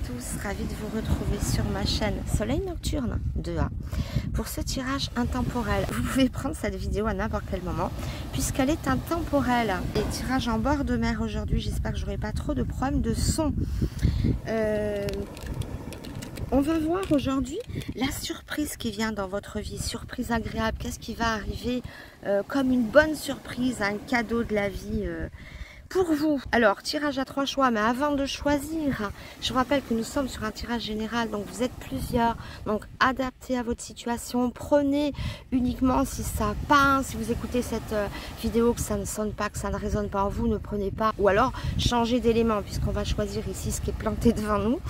tous, ravie de vous retrouver sur ma chaîne Soleil Nocturne 2A pour ce tirage intemporel. Vous pouvez prendre cette vidéo à n'importe quel moment puisqu'elle est intemporelle. Et tirage en bord de mer aujourd'hui, j'espère que j'aurai pas trop de problèmes de son. On va voir aujourd'hui la surprise qui vient dans votre vie, surprise agréable, qu'est-ce qui va arriver comme une bonne surprise, un cadeau de la vie pour vous. Alors, tirage à 3 choix, mais avant de choisir, je vous rappelle que nous sommes sur un tirage général, donc vous êtes plusieurs, donc adaptez à votre situation, prenez uniquement si ça pince, si vous écoutez cette vidéo que ça ne sonne pas, que ça ne résonne pas en vous, ne prenez pas, ou alors changez d'élément puisqu'on va choisir ici ce qui est planté devant nous.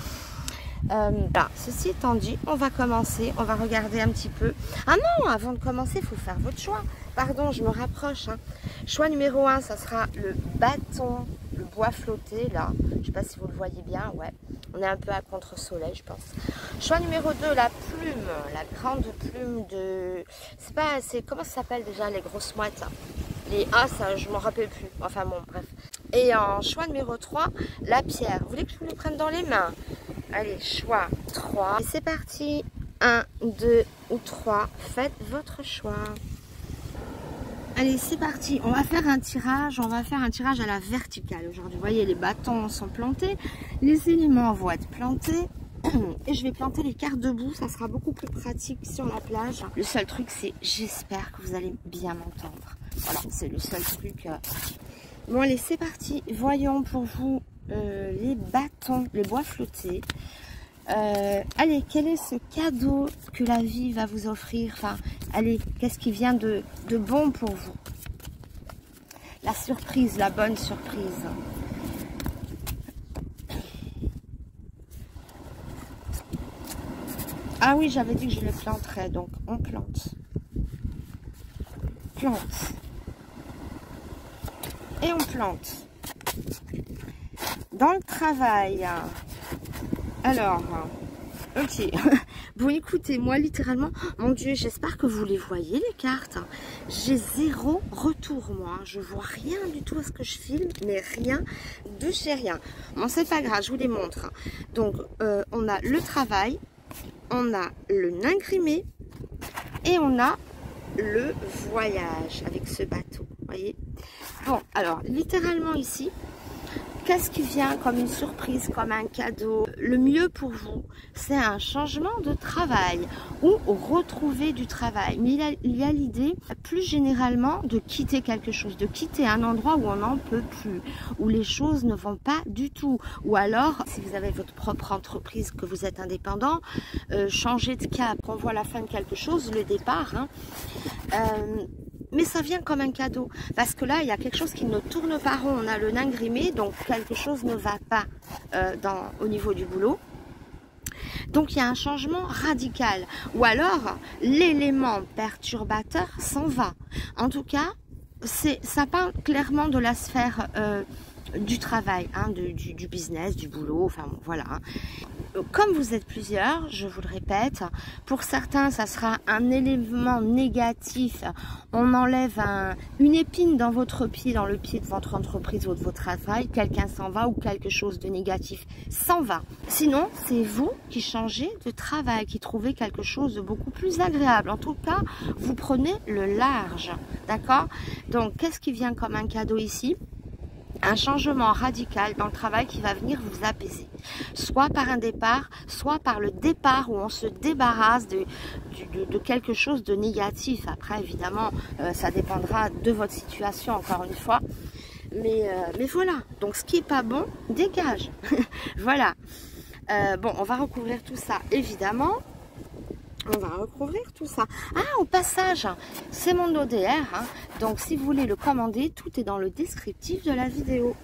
Là, ceci étant dit, on va commencer, on va regarder un petit peu. Ah non, avant de commencer, il faut faire votre choix. Pardon, je me rapproche. Choix numéro 1, ça sera le bâton, le bois flotté, là. Je ne sais pas si vous le voyez bien, ouais. On est un peu à contre-soleil, je pense. Choix numéro 2, la plume, la grande plume de... c'est comment ça s'appelle déjà, les grosses mouettes? Les A, ça, je m'en rappelle plus. Enfin bon, bref. Et en choix numéro 3, la pierre. Vous voulez que je vous le prenne dans les mains? Allez, choix 3. Et c'est parti. 1, 2 ou 3. Faites votre choix. Allez, c'est parti. On va faire un tirage. On va faire un tirage à la verticale aujourd'hui. Vous voyez, les bâtons sont plantés. Les éléments vont être plantés. Et je vais planter les cartes debout. Ça sera beaucoup plus pratique sur la plage. Le seul truc, c'est j'espère que vous allez bien m'entendre. Voilà, c'est le seul truc. Bon, allez, c'est parti. Voyons pour vous les bâtons, le bois flotté. Allez, quel est ce cadeau que la vie va vous offrir? Enfin, allez, qu'est-ce qui vient de bon pour vous? La surprise, la bonne surprise. Ah oui, j'avais dit que je le planterais, donc on plante. Plante. Et on plante. Dans le travail. Alors, ok. Bon, écoutez, moi, littéralement, mon Dieu, j'espère que vous les voyez, les cartes. J'ai zéro retour, moi. Je vois rien du tout à ce que je filme, mais rien de chez rien. Bon, c'est pas grave, je vous les montre. Donc, on a le travail, on a le nain grimé et on a le voyage avec ce bateau, vous voyez. Bon, alors, littéralement ici, qu'est-ce qui vient comme une surprise, comme un cadeau? Le mieux pour vous, c'est un changement de travail ou retrouver du travail. Mais il y a l'idée, plus généralement, de quitter quelque chose, de quitter un endroit où on n'en peut plus, où les choses ne vont pas du tout. Ou alors, si vous avez votre propre entreprise, que vous êtes indépendant, changer de cap, on voit la fin de quelque chose, le départ, hein. Mais ça vient comme un cadeau, parce que là, il y a quelque chose qui ne tourne pas rond. On a le nain grimé, donc quelque chose ne va pas au niveau du boulot. Donc, il y a un changement radical. Ou alors, l'élément perturbateur s'en va. En tout cas, ça parle clairement de la sphère du travail, hein, du business, du boulot, enfin bon, voilà. Comme vous êtes plusieurs, je vous le répète, pour certains, ça sera un élément négatif. On enlève une épine dans votre pied, dans le pied de votre entreprise ou de votre travail. Quelqu'un s'en va ou quelque chose de négatif s'en va. Sinon, c'est vous qui changez de travail, qui trouvez quelque chose de beaucoup plus agréable. En tout cas, vous prenez le large, d'accord? Donc, qu'est-ce qui vient comme un cadeau ici? Un changement radical dans le travail qui va venir vous apaiser. Soit par un départ, soit par le départ où on se débarrasse de quelque chose de négatif. Après, évidemment, ça dépendra de votre situation, encore une fois. Mais voilà. Donc, ce qui n'est pas bon, dégage. Voilà. Bon, on va recouvrir tout ça, évidemment. On va recouvrir tout ça. Ah, au passage, c'est mon ODR. Hein. Donc, si vous voulez le commander, tout est dans le descriptif de la vidéo.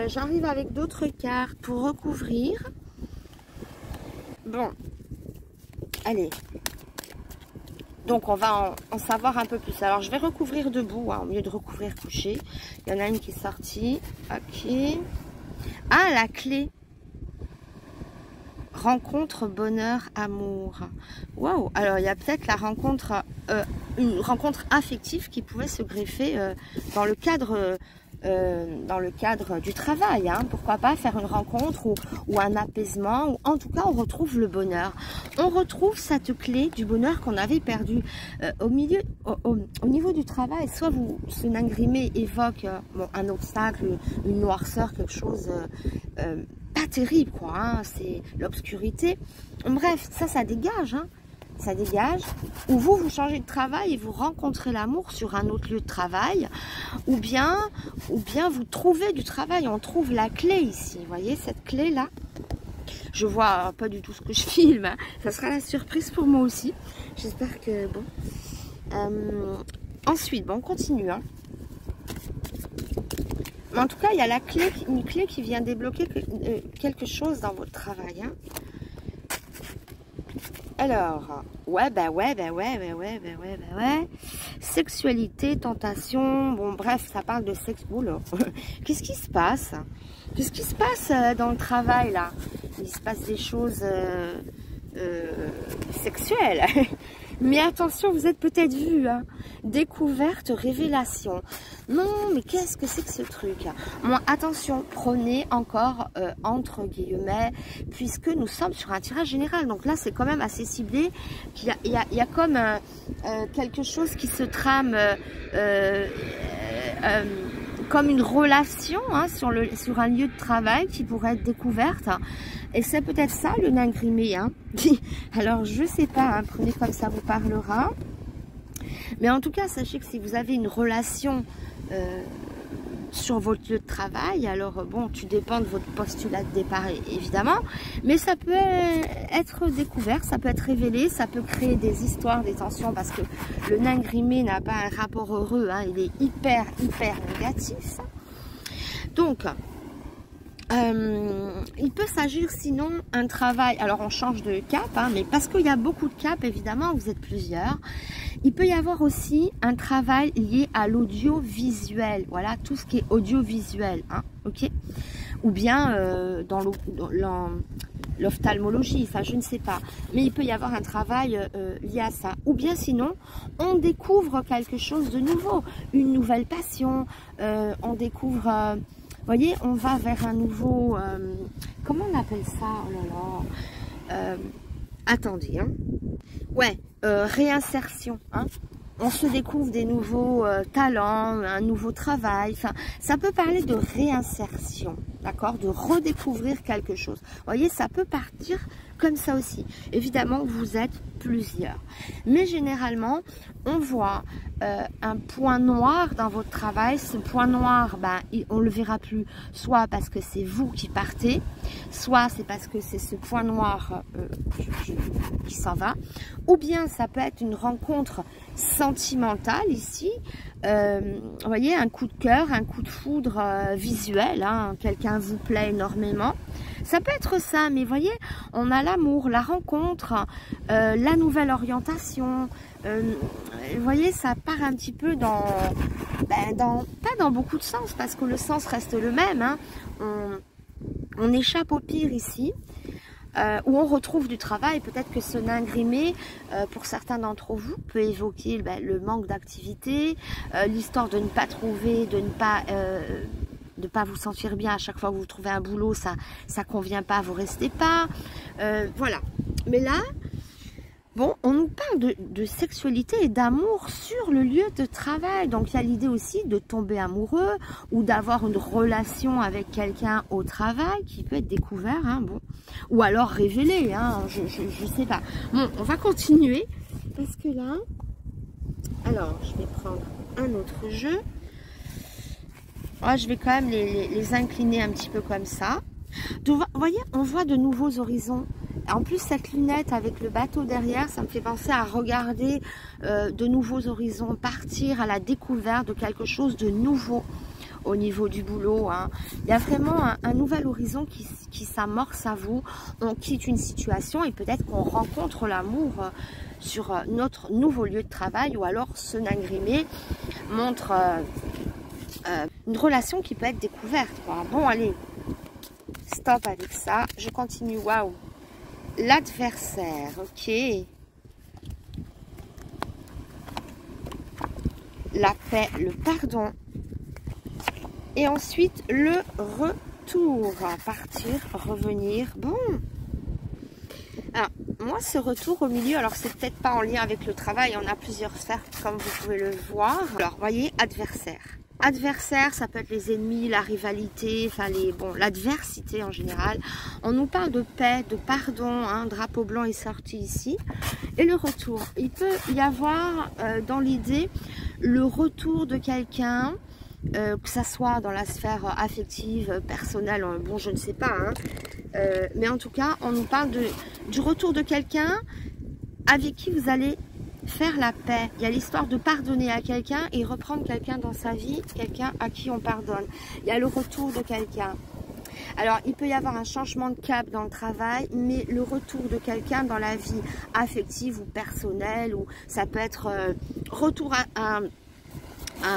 J'arrive avec d'autres cartes pour recouvrir. Bon, allez. Donc, on va en savoir un peu plus. Alors, je vais recouvrir debout, hein, au lieu de recouvrir couché. Il y en a une qui est sortie. Ok. Ah, la clé. Rencontre, bonheur, amour. Waouh! Alors, il y a peut-être la rencontre, une rencontre affective qui pouvait se greffer dans le cadre dans le cadre du travail, hein. Pourquoi pas faire une rencontre ou un apaisement, ou en tout cas on retrouve le bonheur. On retrouve cette clé du bonheur qu'on avait perdu au niveau du travail. Soit ce nangrimé évoque bon, un obstacle, une noirceur, quelque chose pas terrible, quoi, hein. C'est l'obscurité. Bref, ça dégage, hein. Ça dégage, ou vous changez de travail et vous rencontrez l'amour sur un autre lieu de travail, ou bien vous trouvez du travail, on trouve la clé ici, vous voyez cette clé là, je vois pas du tout ce que je filme, hein. Ça sera la surprise pour moi aussi, j'espère que bon, ensuite, bon, on continue, hein. Mais en tout cas, il y a la clé, une clé qui vient débloquer quelque chose dans votre travail, hein. Alors, ouais. Sexualité, tentation, bon bref, ça parle de sexe. Oula, qu'est-ce qui se passe? Qu'est-ce qui se passe dans le travail là? Il se passe des choses sexuelles. Mais attention, vous êtes peut-être vu, hein. Découverte, révélation. Non, mais qu'est-ce que c'est que ce truc? Bon, attention, prenez encore entre guillemets, puisque nous sommes sur un tirage général. Donc là, c'est quand même assez ciblé. Il y a comme quelque chose qui se trame comme une relation, hein, sur un lieu de travail qui pourrait être découverte. Et c'est peut-être ça le nangrimé, hein. Alors je sais pas, hein, prenez comme ça vous parlera. Mais en tout cas, sachez que si vous avez une relation sur votre lieu de travail, alors bon, tu dépends de votre postulat de départ évidemment, mais ça peut être découvert, ça peut être révélé, ça peut créer des histoires, des tensions, parce que le nangrimé n'a pas un rapport heureux, hein, il est hyper négatif. Donc il peut s'agir sinon un travail, alors on change de cap, hein, mais parce qu'il y a beaucoup de caps, évidemment, vous êtes plusieurs, il peut y avoir aussi un travail lié à l'audiovisuel, voilà, tout ce qui est audiovisuel, hein, ok, ou bien dans l'ophtalmologie, enfin je ne sais pas, mais il peut y avoir un travail lié à ça, ou bien sinon on découvre quelque chose de nouveau, une nouvelle passion, on découvre... Vous voyez, on va vers un nouveau... comment on appelle ça? Oh là là. Attendez. Hein. Ouais, réinsertion. Hein. On se découvre des nouveaux talents, un nouveau travail. Enfin, ça peut parler de réinsertion, d'accord? De redécouvrir quelque chose. Vous voyez, ça peut partir comme ça aussi. Évidemment, vous êtes plusieurs. Mais généralement, on voit un point noir dans votre travail. Ce point noir, ben, on ne le verra plus, soit parce que c'est vous qui partez, soit c'est parce que c'est ce point noir qui s'en va, ou bien ça peut être une rencontre sentimentale ici, vous voyez, un coup de cœur, un coup de foudre visuel, hein, quelqu'un vous plaît énormément. Ça peut être ça, mais vous voyez, on a l'amour, la rencontre, la nouvelle orientation. Vous voyez, ça part un petit peu pas dans beaucoup de sens, parce que le sens reste le même. Hein. On échappe au pire ici, où on retrouve du travail. Peut-être que ce nangrimé, pour certains d'entre vous, peut évoquer le manque d'activité, l'histoire de ne pas trouver, de ne pas vous sentir bien à chaque fois que vous trouvez un boulot, ça convient pas, vous restez pas, voilà. Mais là, bon, on nous parle de sexualité et d'amour sur le lieu de travail. Donc, il y a l'idée aussi de tomber amoureux ou d'avoir une relation avec quelqu'un au travail qui peut être découvert, hein, bon. Ou alors révélé, hein, je sais pas. Bon, on va continuer parce que là, alors, je vais prendre un autre jeu. Moi, je vais quand même les incliner un petit peu comme ça. Donc, vous voyez, on voit de nouveaux horizons. En plus, cette lunette avec le bateau derrière, ça me fait penser à regarder de nouveaux horizons, partir à la découverte de quelque chose de nouveau au niveau du boulot. Hein. Il y a vraiment un nouvel horizon qui s'amorce à vous. On quitte une situation et peut-être qu'on rencontre l'amour sur notre nouveau lieu de travail, ou alors ce nangrimé montre une relation qui peut être découverte, quoi. Bon, allez, stop avec ça. Je continue. Waouh! L'adversaire, ok. La paix, le pardon. Et ensuite, le retour. Partir, revenir. Bon. Alors, moi, ce retour au milieu, alors c'est peut-être pas en lien avec le travail, on a plusieurs sphères, comme vous pouvez le voir. Alors, vous voyez, adversaire. Adversaire, ça peut être les ennemis, la rivalité, enfin l'adversité en général. On nous parle de paix, de pardon, hein, drapeau blanc est sorti ici. Et le retour. Il peut y avoir dans l'idée le retour de quelqu'un, que ça soit dans la sphère affective, personnelle, bon je ne sais pas, hein, mais en tout cas on nous parle du retour de quelqu'un avec qui vous allez faire la paix. Il y a l'histoire de pardonner à quelqu'un et reprendre quelqu'un dans sa vie, quelqu'un à qui on pardonne. Il y a le retour de quelqu'un. Alors, il peut y avoir un changement de cap dans le travail, mais le retour de quelqu'un dans la vie affective ou personnelle, ou ça peut être retour à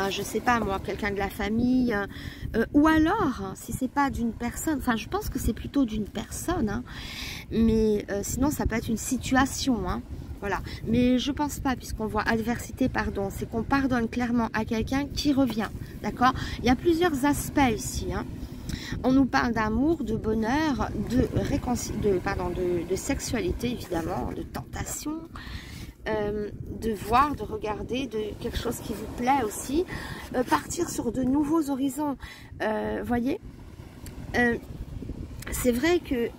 je sais pas moi, quelqu'un de la famille, ou alors, hein, si c'est pas d'une personne, enfin je pense que c'est plutôt d'une personne, hein, mais sinon ça peut être une situation, hein. Voilà, mais je pense pas, puisqu'on voit adversité, pardon, c'est qu'on pardonne clairement à quelqu'un qui revient, d'accord? Il y a plusieurs aspects ici, hein. On nous parle d'amour, de bonheur, de sexualité, évidemment, de tentation, de voir, de regarder, de quelque chose qui vous plaît aussi, partir sur de nouveaux horizons, voyez. C'est vrai que,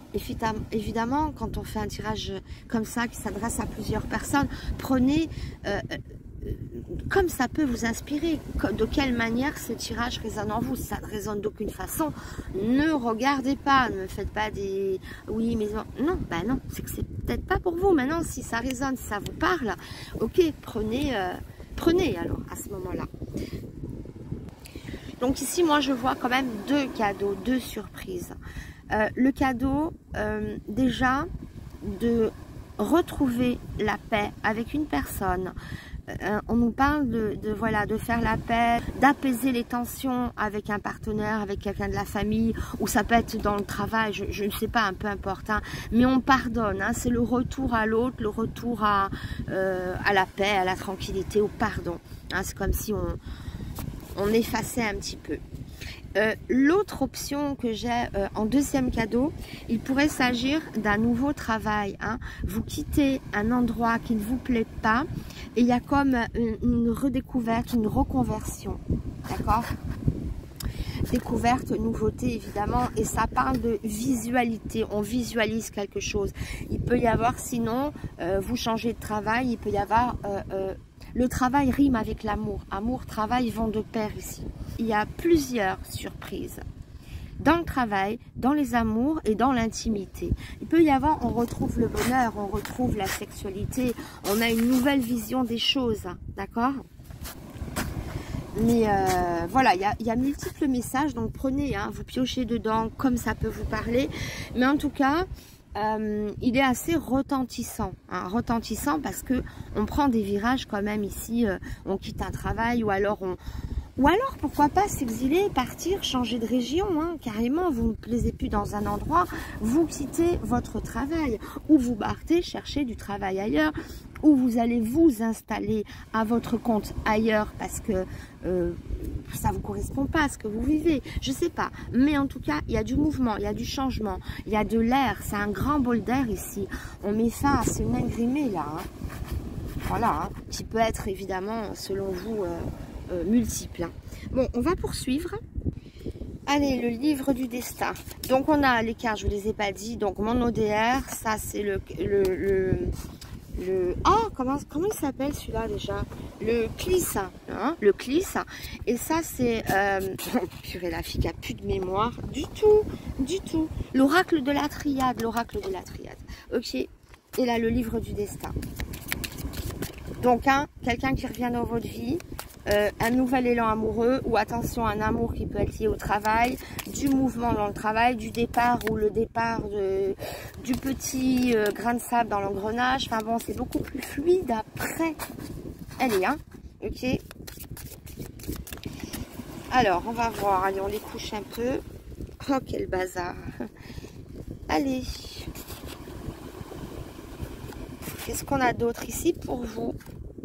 évidemment, quand on fait un tirage comme ça, qui s'adresse à plusieurs personnes, prenez, comme ça peut vous inspirer, de quelle manière ce tirage résonne en vous. Si ça ne résonne d'aucune façon, ne regardez pas, ne faites pas des... Oui, mais non, bah non, c'est que c'est peut-être pas pour vous. Maintenant, si ça résonne, si ça vous parle, ok, prenez alors, à ce moment-là. Donc ici, moi, je vois quand même deux cadeaux, deux surprises. Le cadeau, déjà, de retrouver la paix avec une personne. On nous parle de faire la paix, d'apaiser les tensions avec un partenaire, avec quelqu'un de la famille, ou ça peut être dans le travail, je ne sais pas, un peu importe, hein, mais on pardonne, hein, c'est le retour à l'autre, le retour à la paix, à la tranquillité, au pardon, hein, c'est comme si on effaçait un petit peu. L'autre option que j'ai en deuxième cadeau, il pourrait s'agir d'un nouveau travail, hein. Vous quittez un endroit qui ne vous plaît pas et il y a comme une redécouverte, une reconversion, d'accord? Découverte, nouveauté évidemment, et ça parle de visualité, on visualise quelque chose. Il peut y avoir sinon, vous changez de travail, il peut y avoir... le travail rime avec l'amour. Amour, travail vont de pair ici. Il y a plusieurs surprises. Dans le travail, dans les amours et dans l'intimité. Il peut y avoir, on retrouve le bonheur, on retrouve la sexualité, on a une nouvelle vision des choses, d'accord? Mais voilà, il y a multiples messages, donc prenez, hein, vous piochez dedans comme ça peut vous parler. Mais en tout cas... il est assez retentissant, hein, retentissant parce que on prend des virages quand même ici, on quitte un travail ou alors pourquoi pas s'exiler, partir, changer de région, hein, carrément, vous ne plaisez plus dans un endroit, vous quittez votre travail ou vous partez chercher du travail ailleurs ou vous allez vous installer à votre compte ailleurs parce que ça ne vous correspond pas à ce que vous vivez, je sais pas, mais en tout cas il y a du mouvement, il y a du changement, il y a de l'air, c'est un grand bol d'air ici, on met fin à ce nain grimé là, hein. Voilà, hein, qui peut être évidemment selon vous multiple, hein. Bon, on va poursuivre. Allez, le livre du destin. Donc on a les cartes, je ne vous les ai pas dit, donc mon ODR, ça c'est comment il s'appelle celui-là déjà? Le Clis, hein, le Clis. Et ça c'est purée, la fille qui a plus de mémoire du tout. L'oracle de la triade, ok. Et là le livre du destin. Donc hein, quelqu'un qui revient dans votre vie, un nouvel élan amoureux, ou attention, un amour qui peut être lié au travail, du mouvement dans le travail, du départ ou le départ du petit grain de sable dans l'engrenage. Enfin bon, c'est beaucoup plus fluide après. Allez, hein, ok. Alors, on va voir. Allez, on les couche un peu. Oh, quel bazar. Allez. Qu'est-ce qu'on a d'autre ici pour vous?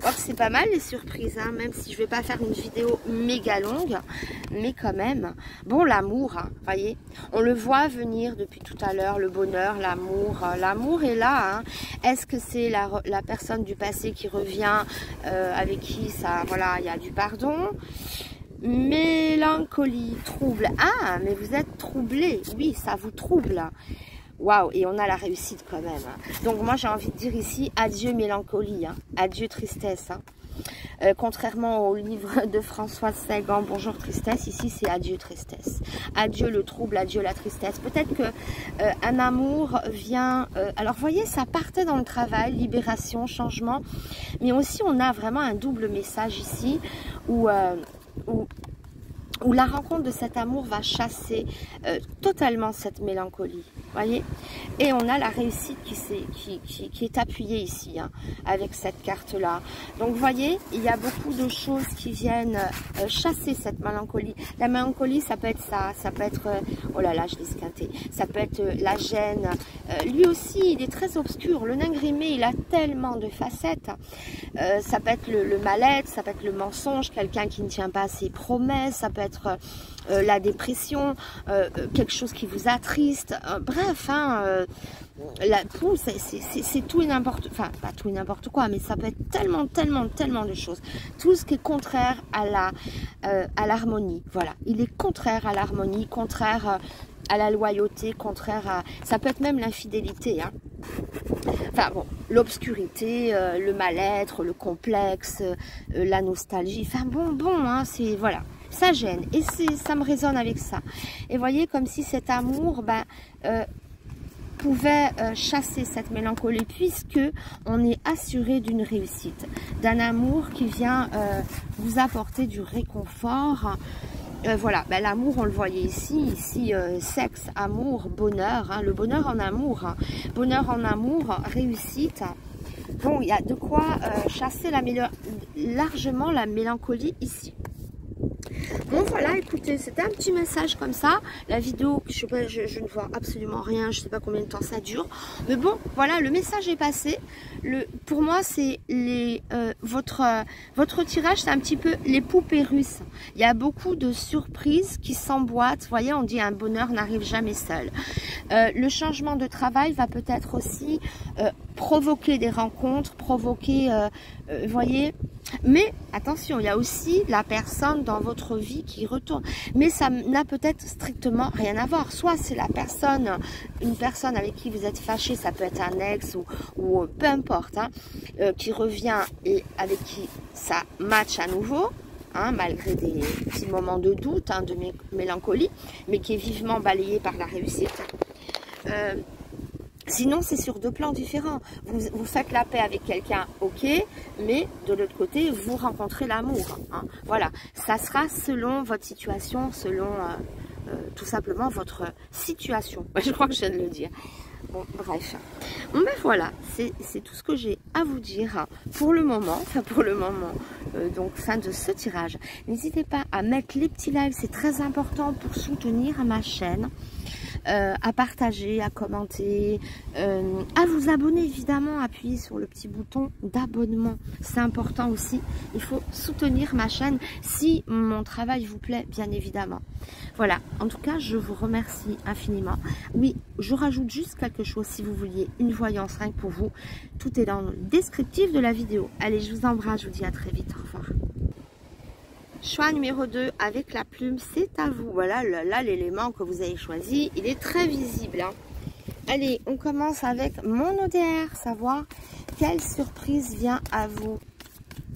crois que c'est pas mal les surprises, hein, même si je vais pas faire une vidéo méga longue, mais quand même. Bon, l'amour, hein, voyez, on le voit venir depuis tout à l'heure, le bonheur, l'amour est là. Hein. Est-ce que c'est la personne du passé qui revient, avec qui ça, voilà, il y a du pardon? Mélancolie, trouble. Ah, mais vous êtes troublé, oui, ça vous trouble. Waouh, et on a la réussite quand même. Donc moi j'ai envie de dire ici, adieu mélancolie, hein, adieu tristesse. Hein. Contrairement au livre de Françoise Sagan, Bonjour tristesse, ici c'est adieu tristesse. Adieu le trouble, adieu la tristesse. Peut-être que un amour vient... alors voyez, ça partait dans le travail, libération, changement. Mais aussi on a vraiment un double message ici où la rencontre de cet amour va chasser totalement cette mélancolie, voyez. Et on a la réussite qui est appuyée ici, hein, avec cette carte-là. Donc, vous voyez, il y a beaucoup de choses qui viennent chasser cette mélancolie. La mélancolie, ça peut être ça, ça peut être... oh là là, je l'ai esquinté. Ça peut être la gêne. Lui aussi, il est très obscur. Le nain grimé, il a tellement de facettes. Ça peut être le mal-être, ça peut être le mensonge, quelqu'un qui ne tient pas à ses promesses, ça peut être la dépression, quelque chose qui vous attriste, bref, hein, c'est tout et n'importe, enfin pas tout et n'importe quoi, mais ça peut être tellement de choses, tout ce qui est contraire à l'harmonie, voilà, il est contraire à l'harmonie, contraire à la loyauté, contraire à, ça peut être même l'infidélité, hein. Enfin bon, l'obscurité, le mal-être, le complexe, la nostalgie, enfin bon, hein, c'est, voilà, ça gêne, et ça me résonne avec ça. Et voyez, comme si cet amour, pouvait chasser cette mélancolie, puisque on est assuré d'une réussite, d'un amour qui vient vous apporter du réconfort. Voilà, l'amour, on le voyait ici, sexe, amour, bonheur, hein, le bonheur en amour, hein, bonheur en amour, réussite. Bon, il y a de quoi chasser largement la mélancolie ici. Bon voilà, écoutez, c'était un petit message comme ça. La vidéo, je ne vois absolument rien, je ne sais pas combien de temps ça dure. Mais bon, voilà, le message est passé. Pour moi, c'est votre tirage, c'est un petit peu les poupées russes. Il y a beaucoup de surprises qui s'emboîtent. Vous voyez, on dit un bonheur n'arrive jamais seul. Le changement de travail va peut-être aussi provoquer des rencontres, provoquer, vous voyez. Mais attention, il y a aussi la personne dans votre vie qui retourne. Mais ça n'a peut-être strictement rien à voir. Soit c'est une personne avec qui vous êtes fâché, ça peut être un ex ou peu importe, hein, qui revient et avec qui ça match à nouveau. Hein, malgré des petits moments de doute, hein, de mélancolie, mais qui est vivement balayé par la réussite. Sinon, c'est sur deux plans différents. Vous faites la paix avec quelqu'un, ok, mais de l'autre côté, vous rencontrez l'amour. Hein. Voilà, ça sera selon votre situation, selon tout simplement votre situation. Je crois que je viens de le dire. Bon, bref. Bon, voilà, c'est tout ce que j'ai à vous dire pour le moment. Enfin, pour le moment, donc fin de ce tirage. N'hésitez pas à mettre les petits likes, c'est très important pour soutenir ma chaîne. À partager, à commenter, à vous abonner évidemment, appuyez sur le petit bouton d'abonnement, c'est important aussi, il faut soutenir ma chaîne si mon travail vous plaît bien évidemment. Voilà, en tout cas je vous remercie infiniment. Oui, je rajoute juste quelque chose si vous vouliez une voyance rien que pour vous, tout est dans le descriptif de la vidéo. Allez, je vous embrasse, je vous dis à très vite, au revoir. Choix numéro 2 avec la plume, c'est à vous. Voilà, là l'élément que vous avez choisi, il est très visible. Hein. Allez, on commence avec mon ODR, savoir quelle surprise vient à vous.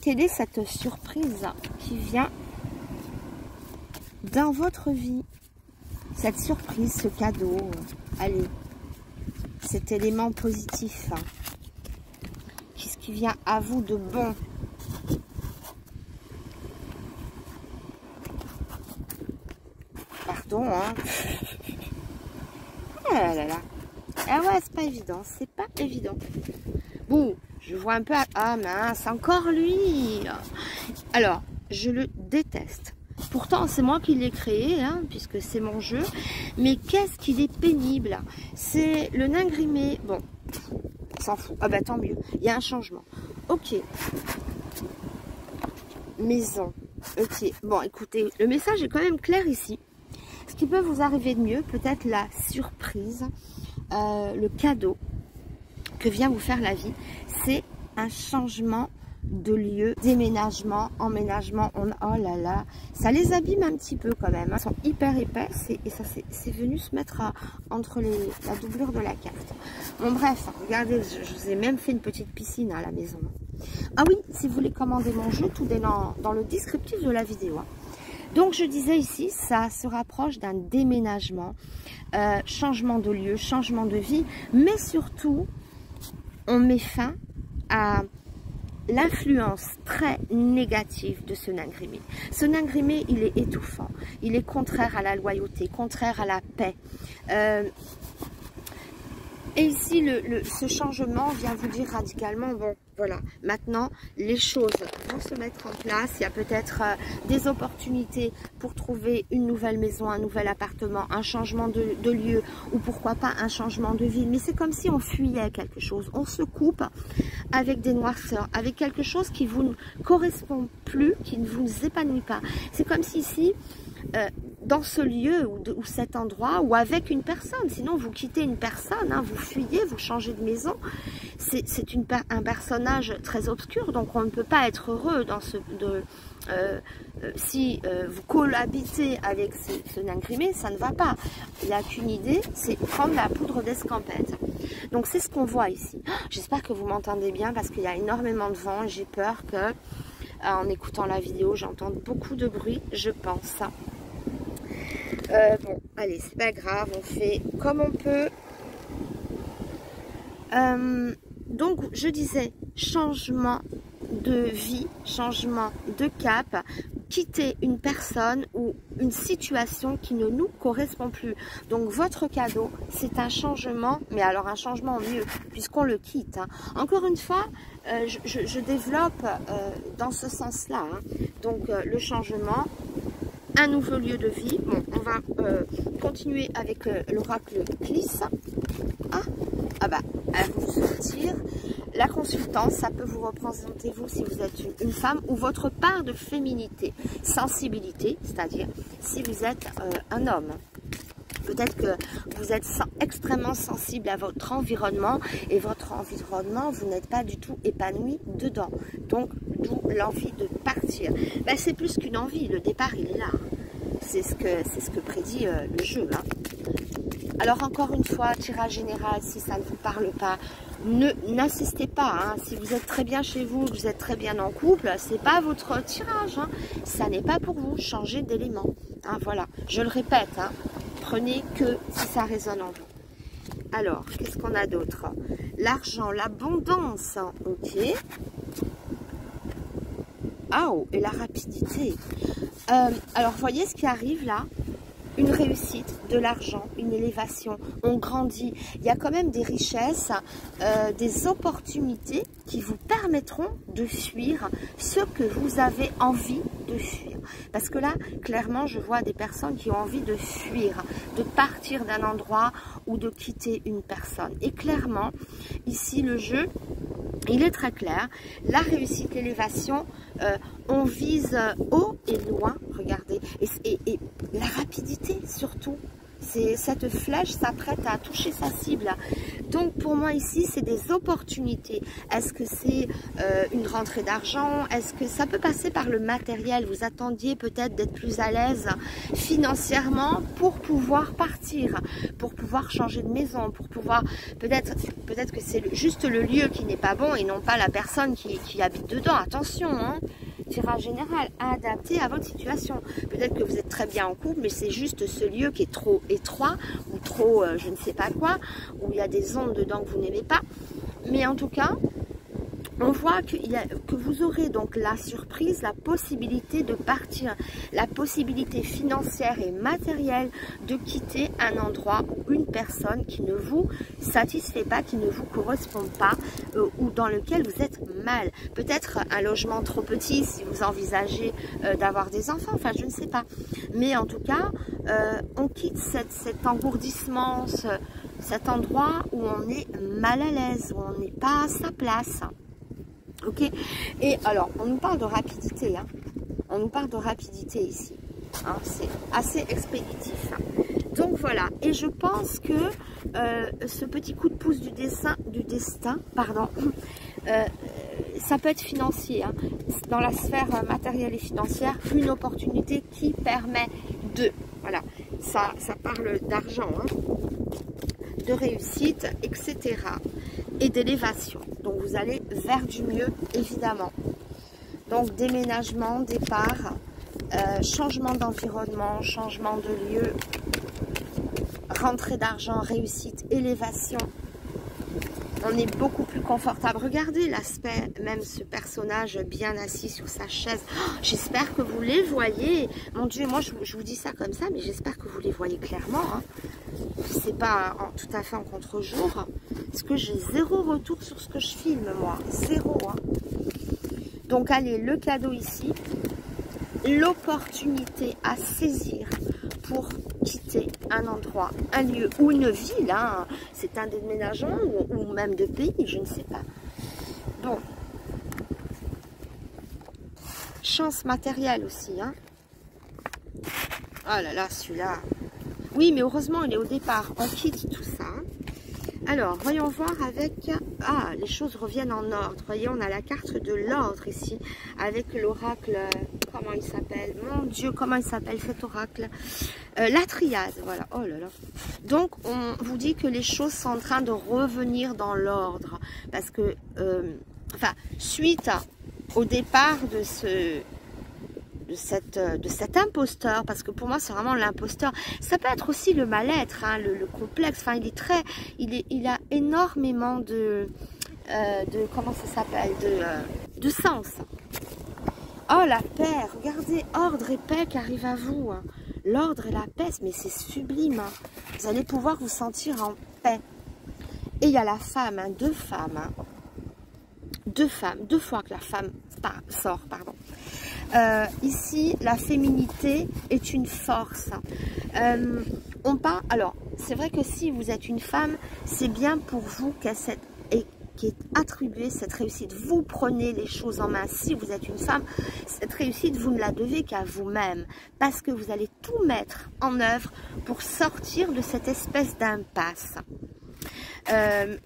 Quelle est cette surprise qui vient dans votre vie? Cette surprise, ce cadeau, allez, cet élément positif. Hein. Qu'est-ce qui vient à vous de bon? Hein. Ah là là. Ah ouais, c'est pas évident, c'est pas évident. Bon, je vois un peu... Ah mince, encore lui. Alors, je le déteste. Pourtant, c'est moi qui l'ai créé, hein, puisque c'est mon jeu. Mais qu'est-ce qu'il est pénible. C'est le nain grimé. Bon, on s'en fout. Ah bah tant mieux, il y a un changement. Ok. maison. Ok, bon écoutez, le message est quand même clair ici. Ce qui peut vous arriver de mieux, peut-être la surprise, le cadeau que vient vous faire la vie, c'est un changement de lieu, déménagement, emménagement. Oh là là, ça les abîme un petit peu quand même, hein. Ils sont hyper épais et ça c'est venu se mettre entre la doublure de la carte. Bon bref, regardez, je vous ai même fait une petite piscine à la maison. Ah oui, si vous voulez commander mon jeu, tout est dans le descriptif de la vidéo, hein. Donc je disais ici, ça se rapproche d'un déménagement, changement de lieu, changement de vie, mais surtout, on met fin à l'influence très négative de ce nain grimé. Ce nain grimé, il est étouffant, il est contraire à la loyauté, contraire à la paix. Et ici, ce changement vient vous dire radicalement, bon, voilà, maintenant, les choses vont se mettre en place. Il y a peut-être des opportunités pour trouver une nouvelle maison, un nouvel appartement, un changement de lieu, ou pourquoi pas un changement de ville. Mais c'est comme si on fuyait quelque chose. On se coupe avec des noirceurs, avec quelque chose qui vous ne correspond plus, qui ne vous épanouit pas. C'est comme si ici... dans ce lieu ou cet endroit ou avec une personne, sinon vous quittez une personne, hein, vous fuyez, vous changez de maison, c'est un personnage très obscur, donc on ne peut pas être heureux dans si vous cohabitez avec ce nain grimé, ça ne va pas. Il n'y a qu'une idée, c'est prendre la poudre d'escampette. Donc c'est ce qu'on voit ici. J'espère que vous m'entendez bien parce qu'il y a énormément de vent et j'ai peur que en écoutant la vidéo j'entende beaucoup de bruit, je pense. Bon, allez, c'est pas grave, on fait comme on peut. Donc, je disais, changement de vie, changement de cap, quitter une personne ou une situation qui ne nous correspond plus. Donc, votre cadeau, c'est un changement, mais alors un changement en mieux, puisqu'on le quitte, hein. Encore une fois, je développe dans ce sens-là, hein. Donc, le changement, un nouveau lieu de vie. Bon, on va continuer avec l'oracle Clis. Ah bah, elle vous sortir. La consultance, ça peut vous représenter vous si vous êtes une femme ou votre part de féminité, sensibilité, c'est-à-dire si vous êtes un homme. Peut-être que vous êtes extrêmement sensible à votre environnement et votre environnement, vous n'êtes pas du tout épanoui dedans. Donc, d'où l'envie de partir. Ben, c'est plus qu'une envie, le départ, il est là. C'est ce que prédit le jeu, hein. Alors, encore une fois, tirage général, si ça ne vous parle pas, n'insistez pas, hein. Si vous êtes très bien chez vous, vous êtes très bien en couple, c'est pas votre tirage, hein. Ça n'est pas pour vous, changez d'élément, hein, voilà, je le répète, hein. Prenez que si ça résonne en vous. Alors, qu'est-ce qu'on a d'autre? L'argent, l'abondance, ok. Ah, oh, et la rapidité. Alors, voyez ce qui arrive là? Une réussite, de l'argent, une élévation, on grandit. Il y a quand même des richesses, des opportunités qui vous permettront de fuir ce que vous avez envie de fuir. Parce que là, clairement, je vois des personnes qui ont envie de fuir, de partir d'un endroit ou de quitter une personne. Et clairement, ici, le jeu, il est très clair. La réussite, l'élévation, on vise haut et loin, regardez. Et la rapidité, surtout. Cette flèche s'apprête à toucher sa cible. Donc pour moi ici c'est des opportunités. Est-ce que c'est une rentrée d'argent? Est-ce que ça peut passer par le matériel? Vous attendiez peut-être d'être plus à l'aise financièrement pour pouvoir partir, pour pouvoir changer de maison, pour pouvoir peut-être que c'est juste le lieu qui n'est pas bon et non pas la personne qui habite dedans. Attention, hein. Tirage général adapté à votre situation. Peut-être que vous êtes très bien en couple, mais c'est juste ce lieu qui est trop étroit ou trop je ne sais pas quoi, où il y a des ondes dedans que vous n'aimez pas. Mais en tout cas, on voit que vous aurez donc la surprise, la possibilité de partir, la possibilité financière et matérielle de quitter un endroit ou une personne qui ne vous satisfait pas, qui ne vous correspond pas ou dans lequel vous êtes mal. Peut-être un logement trop petit si vous envisagez d'avoir des enfants, enfin je ne sais pas. Mais en tout cas, on quitte cet engourdissement, cet endroit où on est mal à l'aise, où on n'est pas à sa place. Ok, et alors on nous parle de rapidité, hein. On nous parle de rapidité ici. Hein, c'est assez expéditif. Donc voilà, et je pense que ce petit coup de pouce du destin, pardon, ça peut être financier, hein, dans la sphère matérielle et financière, une opportunité qui permet de, voilà, ça parle d'argent, hein, de réussite, etc. et d'élévation. Donc vous allez vers du mieux, évidemment. Donc déménagement, départ, changement d'environnement, changement de lieu, rentrée d'argent, réussite, élévation. On est beaucoup plus confortable. Regardez l'aspect, même ce personnage bien assis sur sa chaise. Oh, j'espère que vous les voyez. Mon Dieu, moi je vous dis ça comme ça, mais j'espère que vous les voyez clairement. Hein. C'est pas tout à fait en contre-jour. Parce que j'ai zéro retour sur ce que je filme, moi. Zéro. Hein. Donc allez, le cadeau ici. L'opportunité à saisir pour quitter un endroit, un lieu ou une ville, hein. C'est un déménagement ou même de pays, je ne sais pas. Bon, chance matérielle aussi, hein. Oh là là, celui-là. Oui, mais heureusement, il est au départ. On quitte tout ça. Alors, voyons voir avec... Ah, les choses reviennent en ordre. Vous voyez, on a la carte de l'ordre ici, avec l'oracle... Comment il s'appelle? Mon Dieu, comment il s'appelle cet oracle? La triade, voilà. Oh là là. Donc, on vous dit que les choses sont en train de revenir dans l'ordre. Parce que, enfin, suite au départ de cet imposteur, parce que pour moi c'est vraiment l'imposteur, ça peut être aussi le mal-être, hein, le complexe, enfin il a énormément de comment ça s'appelle, de sens. Oh la paix, regardez, ordre et paix qui arrivent à vous, hein. L'ordre et la paix, mais c'est sublime, hein. Vous allez pouvoir vous sentir en paix. Et il y a la femme, hein, deux femmes, hein. Deux fois que la femme sort, pardon. Ici, la féminité est une force. On parle, alors, c'est vrai que si vous êtes une femme, c'est bien pour vous qui est attribuée cette réussite. Vous prenez les choses en main. Si vous êtes une femme, cette réussite, vous ne la devez qu'à vous-même. Parce que vous allez tout mettre en œuvre pour sortir de cette espèce d'impasse.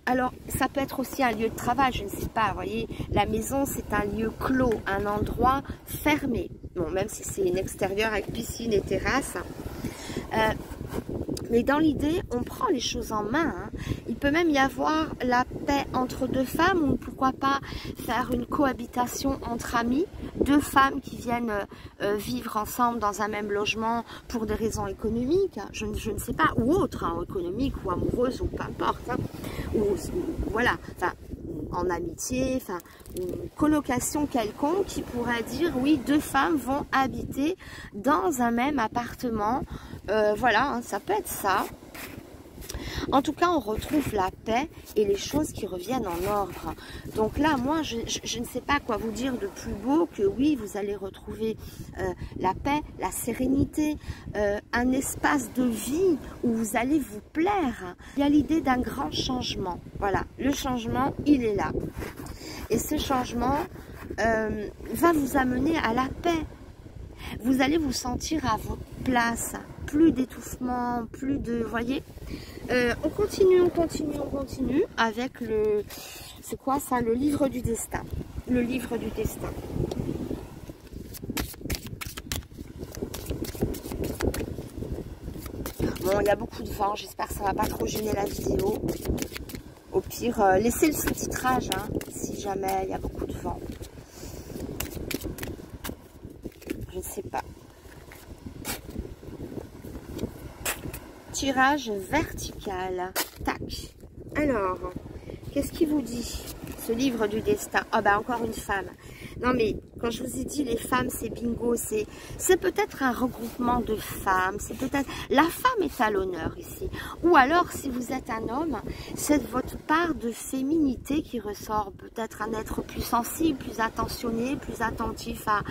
Alors, ça peut être aussi un lieu de travail, je ne sais pas, vous voyez, la maison c'est un lieu clos, un endroit fermé, bon, même si c'est une extérieure avec piscine et terrasse, mais dans l'idée, on prend les choses en main, hein. Il peut même y avoir la paix entre deux femmes, ou pourquoi pas faire une cohabitation entre amis, deux femmes qui viennent vivre ensemble dans un même logement pour des raisons économiques, je ne sais pas, ou autres, hein, économiques ou amoureuses, ou peu importe, hein, ou voilà, enfin, en amitié, enfin, une colocation quelconque qui pourrait dire, oui, deux femmes vont habiter dans un même appartement, voilà, hein, ça peut être ça. En tout cas, on retrouve la paix et les choses qui reviennent en ordre. Donc là, moi, je ne sais pas quoi vous dire de plus beau que oui, vous allez retrouver la paix, la sérénité, un espace de vie où vous allez vous plaire. Il y a l'idée d'un grand changement. Voilà, le changement, il est là. Et ce changement va vous amener à la paix. Vous allez vous sentir à votre place. Plus d'étouffement, plus de... Vous voyez, on continue avec le... C'est quoi ça? Le livre du destin. Le livre du destin. Bon, il y a beaucoup de vent. J'espère que ça ne va pas trop gêner la vidéo. Au pire, laissez le sous-titrage, hein, si jamais il y a beaucoup de vent. Je ne sais pas. Tirage vertical. Tac. Alors, qu'est-ce qu'il vous dit, ce livre du destin? Ah ben encore une femme. Non mais, quand je vous ai dit les femmes, c'est bingo, c'est peut-être un regroupement de femmes, c'est peut-être... La femme est à l'honneur ici. Ou alors, si vous êtes un homme, c'est votre part de féminité qui ressort. Peut-être un être plus sensible, plus attentionné, plus attentif à...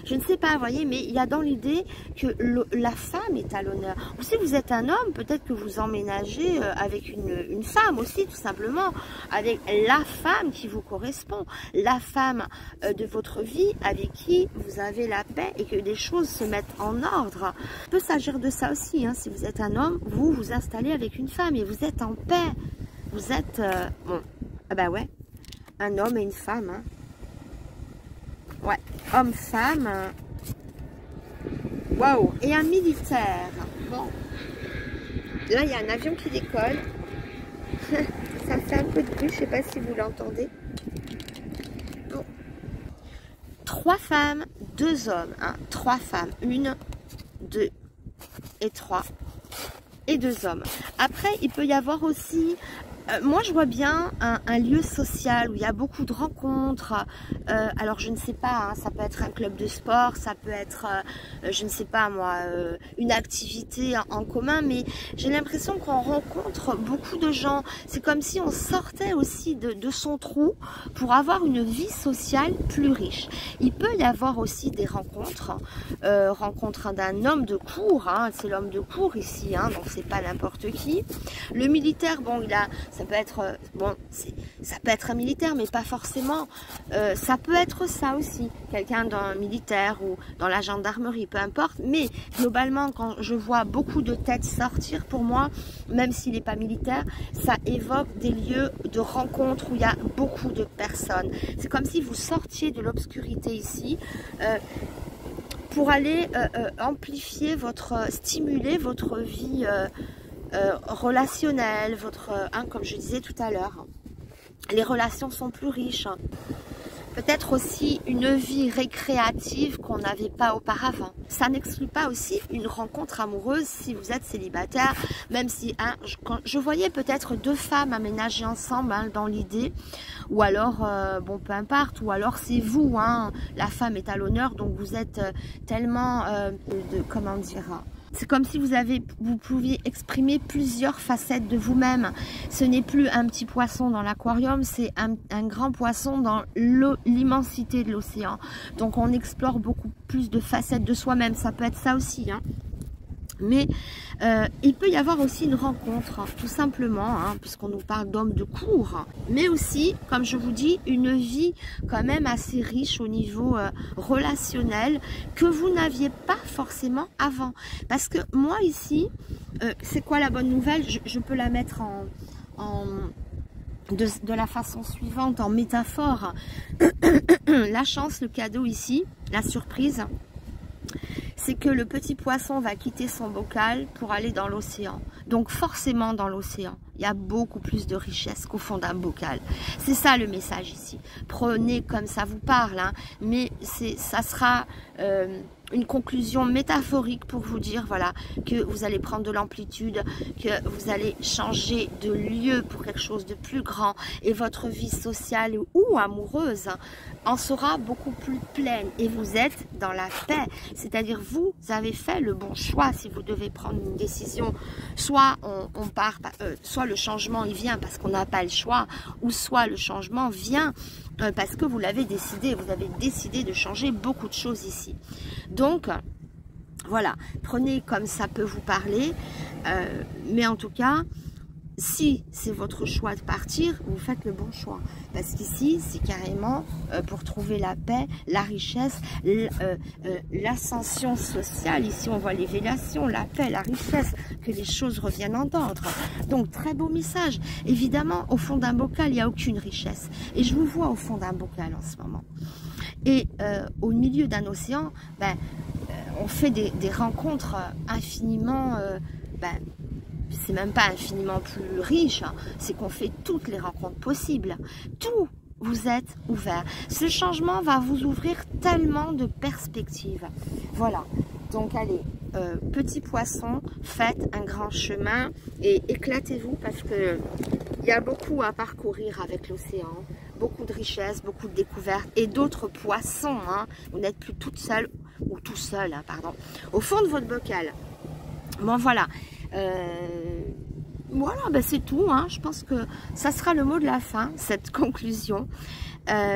Je ne sais pas, vous voyez, mais il y a dans l'idée que la femme est à l'honneur. Ou si vous êtes un homme, peut-être que vous emménagez avec une femme aussi, tout simplement. Avec la femme qui vous correspond. La femme de votre vie avec qui vous avez la paix et que les choses se mettent en ordre. Il peut s'agir de ça aussi, hein. Si vous êtes un homme, vous vous installez avec une femme et vous êtes en paix. Vous êtes, bon, ah bah ouais, un homme et une femme, hein. Ouais, homme-femme. Waouh, et un militaire. Bon, là il y a un avion qui décolle. Ça fait un peu de bruit, je sais pas si vous l'entendez. Bon. 3 femmes, 2 hommes, hein. 3 femmes, 1, 2 et 3 et 2 hommes. Après, il peut y avoir aussi, moi je vois bien un lieu social où il y a beaucoup de rencontres. Alors je ne sais pas, hein, ça peut être un club de sport, ça peut être, je ne sais pas moi, une activité en commun, mais j'ai l'impression qu'on rencontre beaucoup de gens. C'est comme si on sortait aussi de son trou pour avoir une vie sociale plus riche. Il peut y avoir aussi des rencontres, rencontre d'un homme de cour, hein, c'est l'homme de cour ici, hein, donc c'est pas n'importe qui. Le militaire, bon, ça peut être, bon, ça peut être un militaire, mais pas forcément. Ça peut être ça aussi, quelqu'un d'un militaire ou dans la gendarmerie, peu importe. Mais globalement, quand je vois beaucoup de têtes sortir, pour moi, même s'il n'est pas militaire, ça évoque des lieux de rencontre où il y a beaucoup de personnes. C'est comme si vous sortiez de l'obscurité ici. Pour aller amplifier stimuler votre vie relationnelle, comme je disais tout à l'heure. Les relations sont plus riches. Peut-être aussi une vie récréative qu'on n'avait pas auparavant. Ça n'exclut pas aussi une rencontre amoureuse si vous êtes célibataire, même si je voyais peut-être 2 femmes aménagées ensemble, hein, dans l'idée, ou alors, bon, peu importe, ou alors c'est vous, hein, la femme est à l'honneur, donc vous êtes tellement, comment dire, c'est comme si vous pouviez exprimer plusieurs facettes de vous-même. Ce n'est plus un petit poisson dans l'aquarium, c'est un grand poisson dans l'immensité de l'océan. Donc on explore beaucoup plus de facettes de soi-même. Ça peut être ça aussi, hein. Mais il peut y avoir aussi une rencontre, hein, tout simplement, hein, puisqu'on nous parle d'hommes de cour. Mais aussi, comme je vous dis, une vie quand même assez riche au niveau relationnel que vous n'aviez pas forcément avant. Parce que moi ici, c'est quoi la bonne nouvelle? Je peux la mettre de la façon suivante, en métaphore. La chance, le cadeau ici, la surprise, c'est que le petit poisson va quitter son bocal pour aller dans l'océan. Donc forcément dans l'océan, il y a beaucoup plus de richesse qu'au fond d'un bocal. C'est ça le message ici. Prenez comme ça vous parle, hein, mais ça sera une conclusion métaphorique pour vous dire, voilà, que vous allez prendre de l'amplitude, que vous allez changer de lieu pour quelque chose de plus grand et votre vie sociale ou amoureuse en sera beaucoup plus pleine et vous êtes dans la paix. C'est-à-dire vous avez fait le bon choix si vous devez prendre une décision. Soit on part, soit le changement il vient parce qu'on n'a pas le choix, ou soit le changement vient parce que vous l'avez décidé. Vous avez décidé de changer beaucoup de choses ici. Donc, voilà, prenez comme ça peut vous parler. Mais en tout cas, si c'est votre choix de partir, vous faites le bon choix. Parce qu'ici, c'est carrément pour trouver la paix, la richesse, l'ascension sociale. Ici, on voit l'élévation, la paix, la richesse, que les choses reviennent en ordre. Donc, très beau message. Évidemment, au fond d'un bocal, il n'y a aucune richesse. Et je vous vois au fond d'un bocal en ce moment. Et au milieu d'un océan, ben, on fait des rencontres infiniment... c'est même pas infiniment plus riche, hein. C'est qu'on fait toutes les rencontres possibles. Tout, vous êtes ouvert. Ce changement va vous ouvrir tellement de perspectives. Voilà. Donc allez, petit poisson, faites un grand chemin et éclatez-vous parce que il y a beaucoup à parcourir avec l'océan. Beaucoup de richesses, beaucoup de découvertes et d'autres poissons, hein. Vous n'êtes plus toute seule ou tout seul, hein, pardon, au fond de votre bocal. Bon voilà. Voilà, ben c'est tout, hein. Je pense que ça sera le mot de la fin, cette conclusion.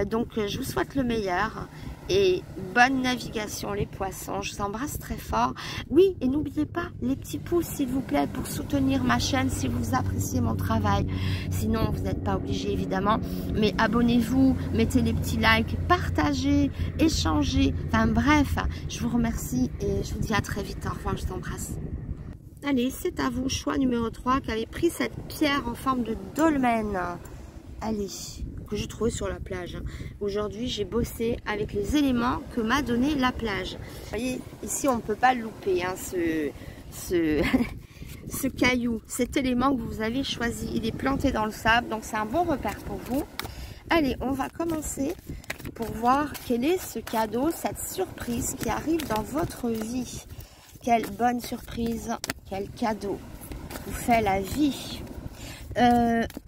Donc, je vous souhaite le meilleur et bonne navigation les poissons. Je vous embrasse très fort. Oui, et n'oubliez pas les petits pouces, s'il vous plaît, pour soutenir ma chaîne si vous appréciez mon travail. Sinon, vous n'êtes pas obligé, évidemment. Mais abonnez-vous, mettez les petits likes, partagez, échangez. Enfin, bref, je vous remercie et je vous dis à très vite. Au revoir, je vous embrasse. Allez, c'est à vous, choix numéro 3, qui avait pris cette pierre en forme de dolmen. Allez, que j'ai trouvé sur la plage. Aujourd'hui, j'ai bossé avec les éléments que m'a donné la plage. Vous voyez, ici, on ne peut pas le louper, hein, ce caillou, cet élément que vous avez choisi. Il est planté dans le sable, donc c'est un bon repère pour vous. Allez, on va commencer pour voir quel est ce cadeau, cette surprise qui arrive dans votre vie. Quelle bonne surprise, quel cadeau vous fait la vie.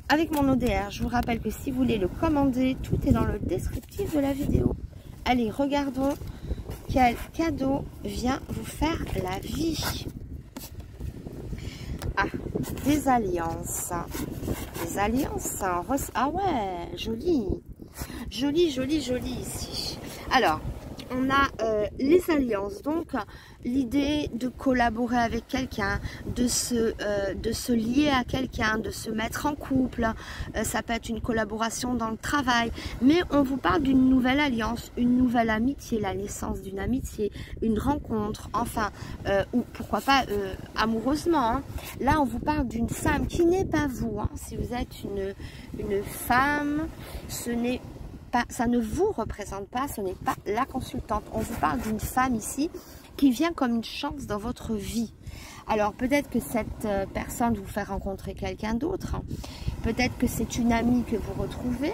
Avec mon ODR, je vous rappelle que si vous voulez le commander, tout est dans le descriptif de la vidéo. Allez, regardons quel cadeau vient vous faire la vie. Ah, des alliances. Des alliances. Ah ouais, joli. Joli, joli, joli ici. Alors, on a les alliances, donc l'idée de collaborer avec quelqu'un, de se lier à quelqu'un, de se mettre en couple, ça peut être une collaboration dans le travail, mais on vous parle d'une nouvelle alliance, une nouvelle amitié, la naissance d'une amitié, une rencontre, enfin, ou pourquoi pas amoureusement. Hein. Là, on vous parle d'une femme qui n'est pas vous. Hein. Si vous êtes une femme, ce n'est pas, ça ne vous représente pas, ce n'est pas la consultante. On vous parle d'une femme ici qui vient comme une chance dans votre vie. Alors peut-être que cette personne vous fait rencontrer quelqu'un d'autre, peut-être que c'est une amie que vous retrouvez.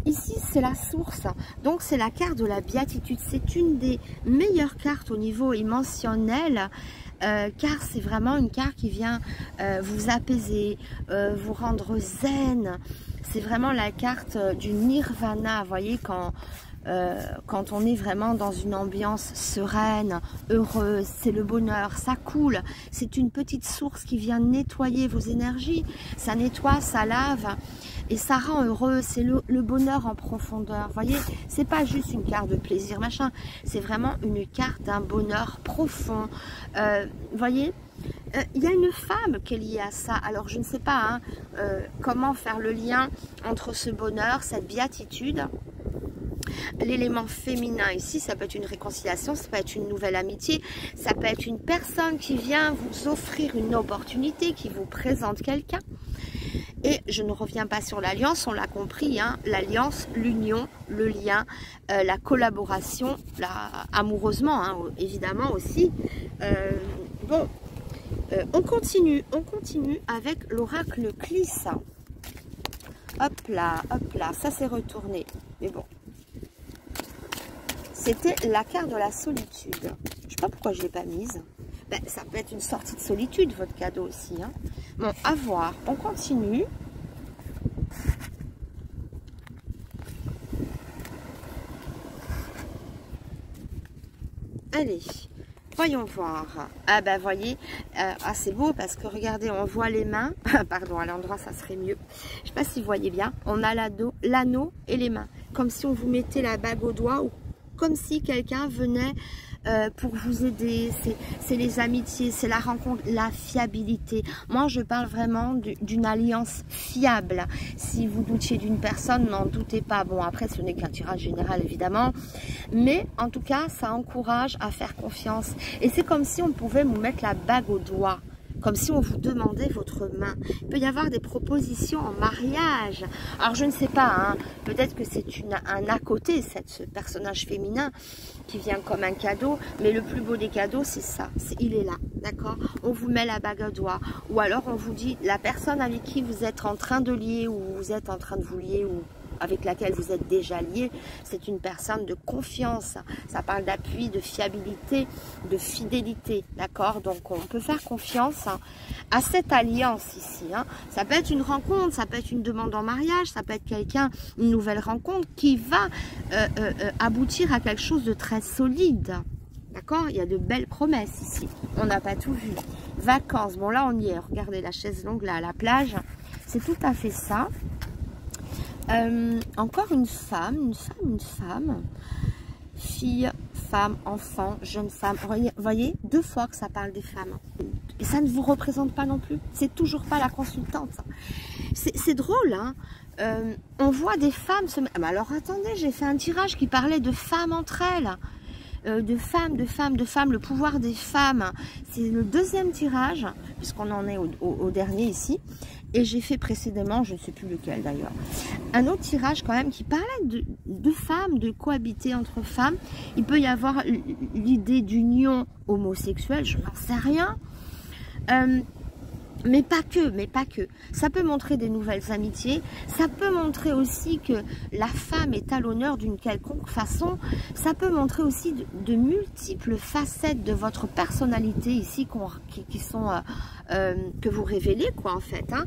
Ici c'est la source, donc c'est la carte de la béatitude, c'est une des meilleures cartes au niveau émotionnel. Car c'est vraiment une carte qui vient vous apaiser, vous rendre zen. C'est vraiment la carte du nirvana, vous voyez, quand on est vraiment dans une ambiance sereine, heureuse, c'est le bonheur, ça coule. C'est une petite source qui vient nettoyer vos énergies, ça nettoie, ça lave et ça rend heureux, c'est le bonheur en profondeur. Vous voyez, c'est pas juste une carte de plaisir, machin, c'est vraiment une carte d'un bonheur profond. Vous voyez, il y a une femme qui est liée à ça. Alors je ne sais pas comment faire le lien entre ce bonheur, cette béatitude. L'élément féminin ici, ça peut être une réconciliation, ça peut être une nouvelle amitié, ça peut être une personne qui vient vous offrir une opportunité, qui vous présente quelqu'un. Et je ne reviens pas sur l'alliance, on l'a compris, hein, l'alliance, l'union, le lien, la collaboration, amoureusement, hein, évidemment aussi. Bon, on continue avec l'oracle Clis. Hop là, ça s'est retourné, mais bon. C'était la carte de la solitude. Je ne sais pas pourquoi je ne l'ai pas mise. Ben, ça peut être une sortie de solitude, votre cadeau aussi. Hein. Bon, à voir. On continue. Allez, voyons voir. Ah ben, voyez, c'est beau parce que regardez, on voit les mains. Pardon, à l'endroit, ça serait mieux. Je ne sais pas si vous voyez bien. On a l'anneau et les mains. Comme si on vous mettait la bague au doigt ou comme si quelqu'un venait pour vous aider. C'est les amitiés, c'est la rencontre, la fiabilité. Moi, je parle vraiment d'une alliance fiable. Si vous doutiez d'une personne, n'en doutez pas. Bon, après, ce n'est qu'un tirage général, évidemment. Mais, en tout cas, ça encourage à faire confiance. Et c'est comme si on pouvait vous mettre la bague au doigt. Comme si on vous demandait votre main. Il peut y avoir des propositions en mariage. Alors je ne sais pas, hein, peut-être que c'est un à côté, ce personnage féminin qui vient comme un cadeau. Mais le plus beau des cadeaux, c'est ça. Il est là, d'accord? On vous met la bague au doigt. Ou alors on vous dit, la personne avec qui vous êtes en train de lier, ou vous êtes en train de vous lier, ou avec laquelle vous êtes déjà lié, c'est une personne de confiance. Ça parle d'appui, de fiabilité, de fidélité, d'accord? Donc on peut faire confiance à cette alliance ici. Hein. Ça peut être une rencontre, ça peut être une demande en mariage, ça peut être quelqu'un, une nouvelle rencontre qui va aboutir à quelque chose de très solide. D'accord? Il y a de belles promesses ici. On n'a pas tout vu. vacances. Bon, là, on y est. Regardez la chaise longue, là, à la plage. C'est tout à fait ça. Encore une femme. Fille, femme, enfant, jeune femme. Vous voyez, 2 fois que ça parle des femmes. Et ça ne vous représente pas non plus. C'est toujours pas la consultante. C'est drôle, hein. On voit des femmes se... Mais alors attendez, j'ai fait un tirage qui parlait de femmes entre elles. De femmes, le pouvoir des femmes. C'est le 2e tirage, puisqu'on en est au dernier ici. Et j'ai fait précédemment, je ne sais plus lequel d'ailleurs, un autre tirage quand même qui parlait de femmes, de cohabiter entre femmes. Il peut y avoir l'idée d'union homosexuelle, je n'en sais rien. Mais pas que. Ça peut montrer des nouvelles amitiés. Ça peut montrer aussi que la femme est à l'honneur d'une quelconque façon. Ça peut montrer aussi de multiples facettes de votre personnalité ici qui sont que vous révélez, quoi, en fait. Hein.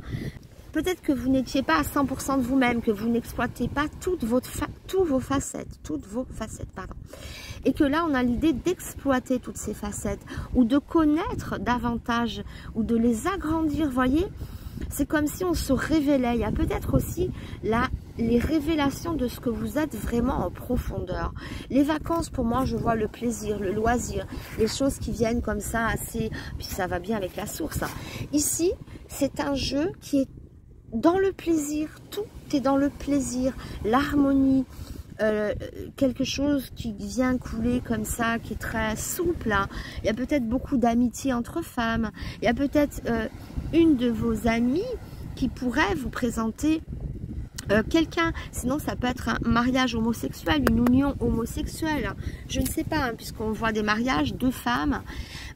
Peut-être que vous n'étiez pas à 100% de vous-même, que vous n'exploitez pas toutes vos facettes, pardon. Et que là, on a l'idée d'exploiter toutes ces facettes, ou de connaître davantage, ou de les agrandir, vous voyez. C'est comme si on se révélait. Il y a peut-être aussi les révélations de ce que vous êtes vraiment en profondeur. Les vacances, pour moi, je vois le plaisir, le loisir, les choses qui viennent comme ça, assez... Puis ça va bien avec la source. Ici, c'est un jeu qui est dans le plaisir, tout est dans le plaisir, l'harmonie, quelque chose qui vient couler comme ça, qui est très souple. Hein. Il y a peut-être beaucoup d'amitié entre femmes, il y a peut-être une de vos amies qui pourrait vous présenter quelqu'un, sinon ça peut être un mariage homosexuel, une union homosexuelle, je ne sais pas, hein, puisqu'on voit des mariages de femmes,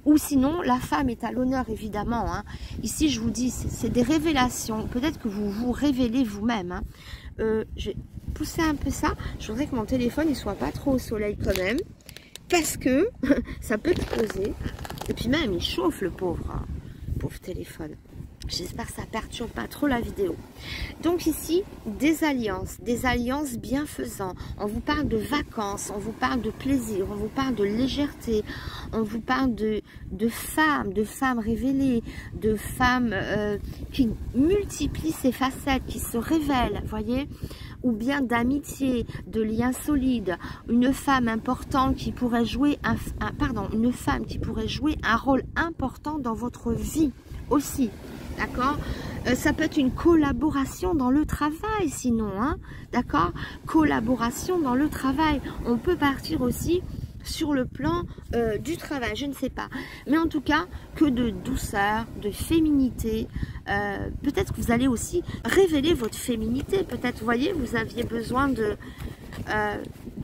ou sinon la femme est à l'honneur évidemment. Hein. Ici je vous dis, c'est des révélations, peut-être que vous vous révélez vous-même. Hein. Je vais pousser un peu ça, je voudrais que mon téléphone ne soit pas trop au soleil quand même, parce que ça peut exploser, et puis même il chauffe le pauvre téléphone. J'espère que ça ne perturbe pas trop la vidéo. Donc ici, des alliances bienfaisantes. On vous parle de vacances, on vous parle de plaisir, on vous parle de légèreté, on vous parle de femmes révélées, de femmes qui multiplient ses facettes, qui se révèlent, voyez, ou bien d'amitié, de liens solides, une femme importante qui pourrait jouer une femme qui pourrait jouer un rôle important dans votre vie aussi. D'accord, ça peut être une collaboration dans le travail sinon, hein, d'accord, collaboration dans le travail. On peut partir aussi sur le plan du travail, je ne sais pas. Mais en tout cas, que de douceur, de féminité. Peut-être que vous allez aussi révéler votre féminité. Peut-être, vous voyez, vous aviez besoin de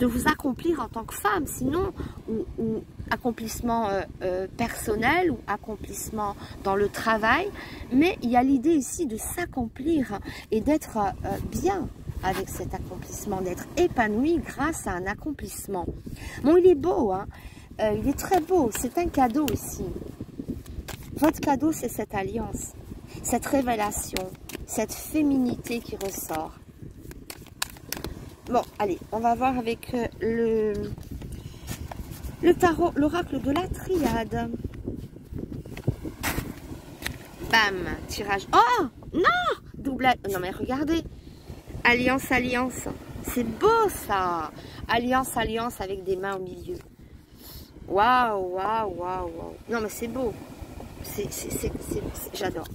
vous accomplir en tant que femme, sinon, ou accomplissement personnel, ou accomplissement dans le travail, mais il y a l'idée ici de s'accomplir et d'être bien avec cet accomplissement, d'être épanoui grâce à un accomplissement. Bon, il est beau, hein, il est très beau, c'est un cadeau ici. Votre cadeau, c'est cette alliance, cette révélation, cette féminité qui ressort. Bon, allez, on va voir avec le tarot, l'oracle de la triade. Bam, tirage. Oh, non, double. Non, mais regardez. Alliance, c'est beau ça. Alliance avec des mains au milieu. Waouh. Non, mais c'est beau. J'adore.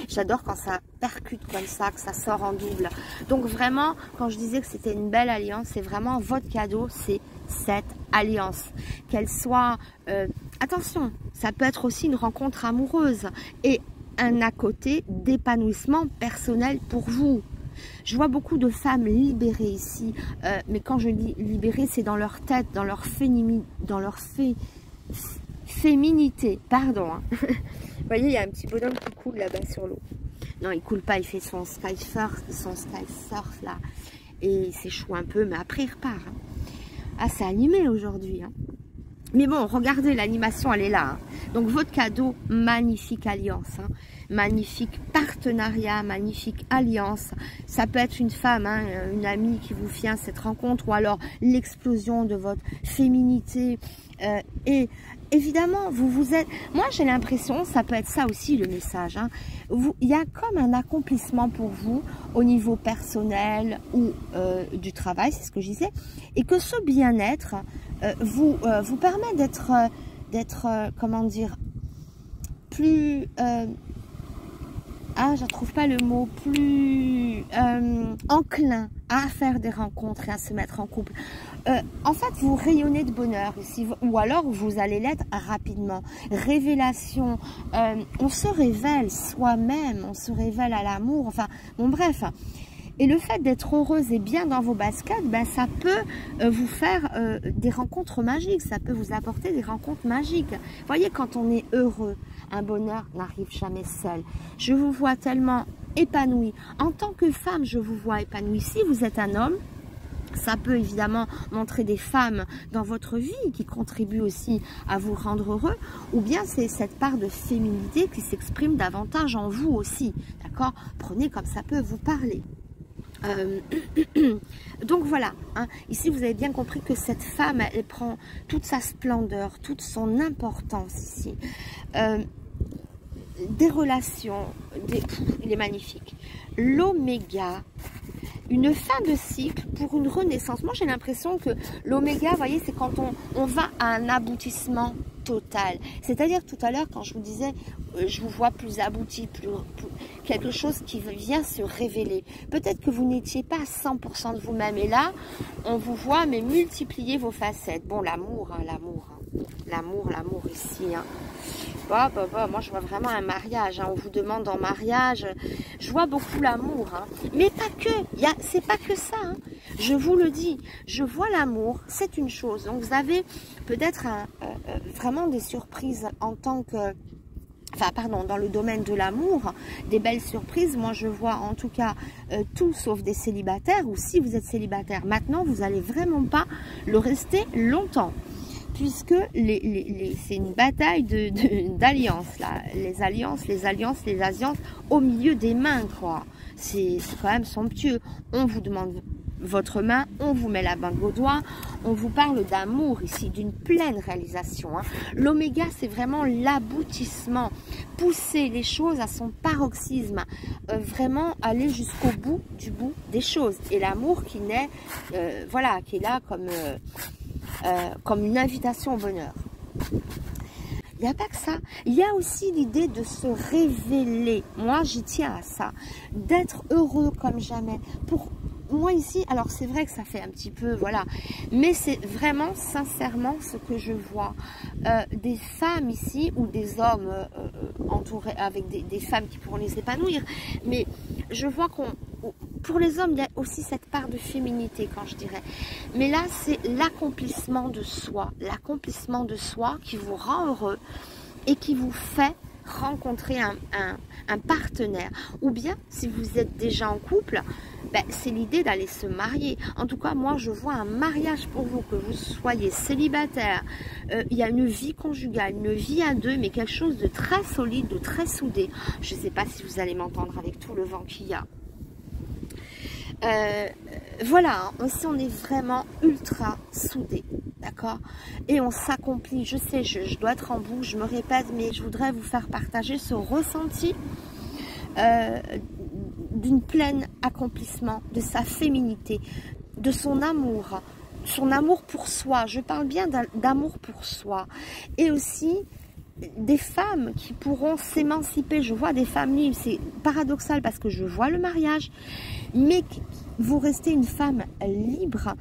J'adore quand ça percute comme ça, que ça sort en double. Donc vraiment, quand je disais que c'était une belle alliance, c'est vraiment votre cadeau, c'est cette alliance. Qu'elle soit... attention, ça peut être aussi une rencontre amoureuse et un à côté d'épanouissement personnel pour vous. Je vois beaucoup de femmes libérées ici, mais quand je dis libérées, c'est dans leur tête, dans leur féminité, pardon. Hein. Vous voyez, il y a un petit bonhomme qui coule là-bas sur l'eau. Non, il coule pas, il fait son sky surf là, et il s'échoue un peu, mais après il repart. Hein. Ah, c'est animé aujourd'hui. Hein. Mais bon, regardez, l'animation, elle est là. Hein. Donc, votre cadeau, magnifique alliance. Hein. magnifique partenariat, magnifique alliance. Ça peut être une femme, hein, une amie qui vous fait cette rencontre, ou alors l'explosion de votre féminité. Et évidemment, vous êtes... Moi, j'ai l'impression, ça peut être ça aussi le message. Hein, il y a comme un accomplissement pour vous au niveau personnel ou du travail, c'est ce que je disais. Et que ce bien-être vous permet d'être, comment dire, plus... je ne trouve pas le mot, plus enclin à faire des rencontres et à se mettre en couple. En fait, vous rayonnez de bonheur ici, ou alors vous allez l'être rapidement. Révélation, on se révèle soi-même, on se révèle à l'amour, enfin, bon bref. Et le fait d'être heureuse et bien dans vos baskets, ben, ça peut vous faire des rencontres magiques, ça peut vous apporter des rencontres magiques. Vous voyez, quand on est heureux, un bonheur n'arrive jamais seul. Je vous vois tellement épanouie. En tant que femme, je vous vois épanouie. Si vous êtes un homme, ça peut évidemment montrer des femmes dans votre vie qui contribuent aussi à vous rendre heureux, ou bien c'est cette part de féminité qui s'exprime davantage en vous aussi, d'accord? Prenez comme ça peut vous parler. Donc voilà, hein, ici vous avez bien compris que cette femme, elle prend toute sa splendeur, toute son importance ici. Des relations, il est magnifique. L'oméga, une fin de cycle pour une renaissance. Moi j'ai l'impression que l'oméga, vous voyez, c'est quand on va à un aboutissement total. C'est-à-dire tout à l'heure quand je vous disais, je vous vois plus abouti, plus quelque chose qui vient se révéler. Peut-être que vous n'étiez pas à 100% de vous-même et là, on vous voit mais multiplier vos facettes. Bon, l'amour, hein, l'amour ici. Hein. Moi je vois vraiment un mariage, hein. On vous demande en mariage, je vois beaucoup l'amour, hein. Mais pas que, c'est pas que ça, hein. Je vous le dis, je vois l'amour, c'est une chose, donc vous avez peut-être vraiment des surprises en tant que, enfin pardon, dans le domaine de l'amour, des belles surprises. Moi je vois en tout cas tout sauf des célibataires, ou si vous êtes célibataire maintenant, vous n'allez vraiment pas le rester longtemps. Puisque c'est une bataille d'alliances, là. Les alliances au milieu des mains, quoi. C'est quand même somptueux. On vous demande votre main, on vous met la bague au doigt, on vous parle d'amour ici, d'une pleine réalisation. Hein. L'oméga, c'est vraiment l'aboutissement, pousser les choses à son paroxysme, vraiment aller jusqu'au bout des choses. Et l'amour qui naît, voilà, qui est là comme une invitation au bonheur. Il n'y a pas que ça. Il y a aussi l'idée de se révéler. Moi, j'y tiens à ça. D'être heureux comme jamais. Pour moi ici, alors c'est vrai que ça fait un petit peu, voilà. Mais c'est vraiment, sincèrement, ce que je vois. Des femmes ici, ou des hommes entourés avec des femmes qui pourront les épanouir. Mais je vois pour les hommes, il y a aussi cette part de féminité, quand je dirais. Mais là, c'est l'accomplissement de soi qui vous rend heureux et qui vous fait rencontrer un partenaire. Ou bien, si vous êtes déjà en couple, ben, c'est l'idée d'aller se marier. En tout cas, moi, je vois un mariage pour vous, que vous soyez célibataire. Il y a une vie conjugale, une vie à deux, mais quelque chose de très solide, de très soudé. Je ne sais pas si vous allez m'entendre avec tout le vent qu'il y a. Voilà, ici on est vraiment ultra soudés, d'accord? Et on s'accomplit, je sais, je dois être en boucle, je me répète, mais je voudrais vous faire partager ce ressenti d'une pleine accomplissement de sa féminité, de son amour pour soi. Je parle bien d'amour pour soi. Et aussi des femmes qui pourront s'émanciper. Je vois des femmes libres, c'est paradoxal parce que je vois le mariage, mais vous restez une femme libre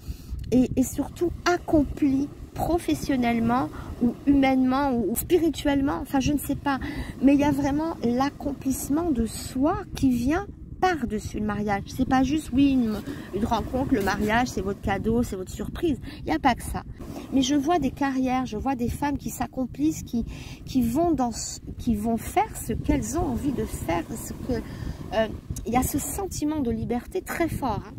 et surtout accomplie professionnellement ou humainement ou spirituellement, enfin je ne sais pas, mais il y a vraiment l'accomplissement de soi qui vient par-dessus le mariage. C'est pas juste, oui, une rencontre, le mariage, c'est votre cadeau, c'est votre surprise. Il n'y a pas que ça. Mais je vois des carrières, je vois des femmes qui s'accomplissent, qui vont faire ce qu'elles ont envie de faire. Il y a ce sentiment de liberté très fort. Hein.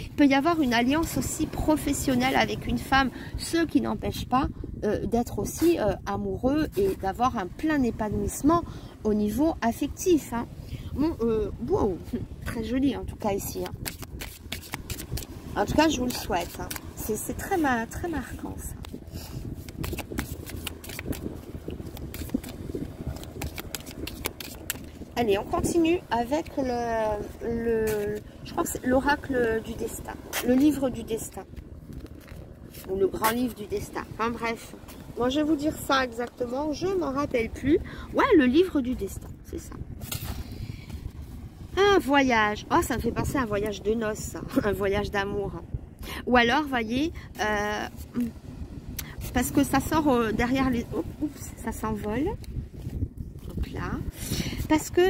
Il peut y avoir une alliance aussi professionnelle avec une femme, ce qui n'empêche pas d'être aussi amoureux et d'avoir un plein épanouissement au niveau affectif. Hein. Bon, wow, très joli en tout cas ici. Hein. En tout cas, je vous le souhaite. Hein. C'est très marquant ça. Allez, on continue avec je crois que c'est l'oracle du destin, le livre du destin, ou le grand livre du destin. Enfin bref, moi je vais vous dire ça exactement, je m'en rappelle plus. Ouais, le livre du destin, c'est ça. Un voyage, oh ça me fait penser à un voyage de noces, ça. Un voyage d'amour. Ou alors, voyez, parce que ça sort derrière les... Oh, oups, ça s'envole. Donc là... Parce que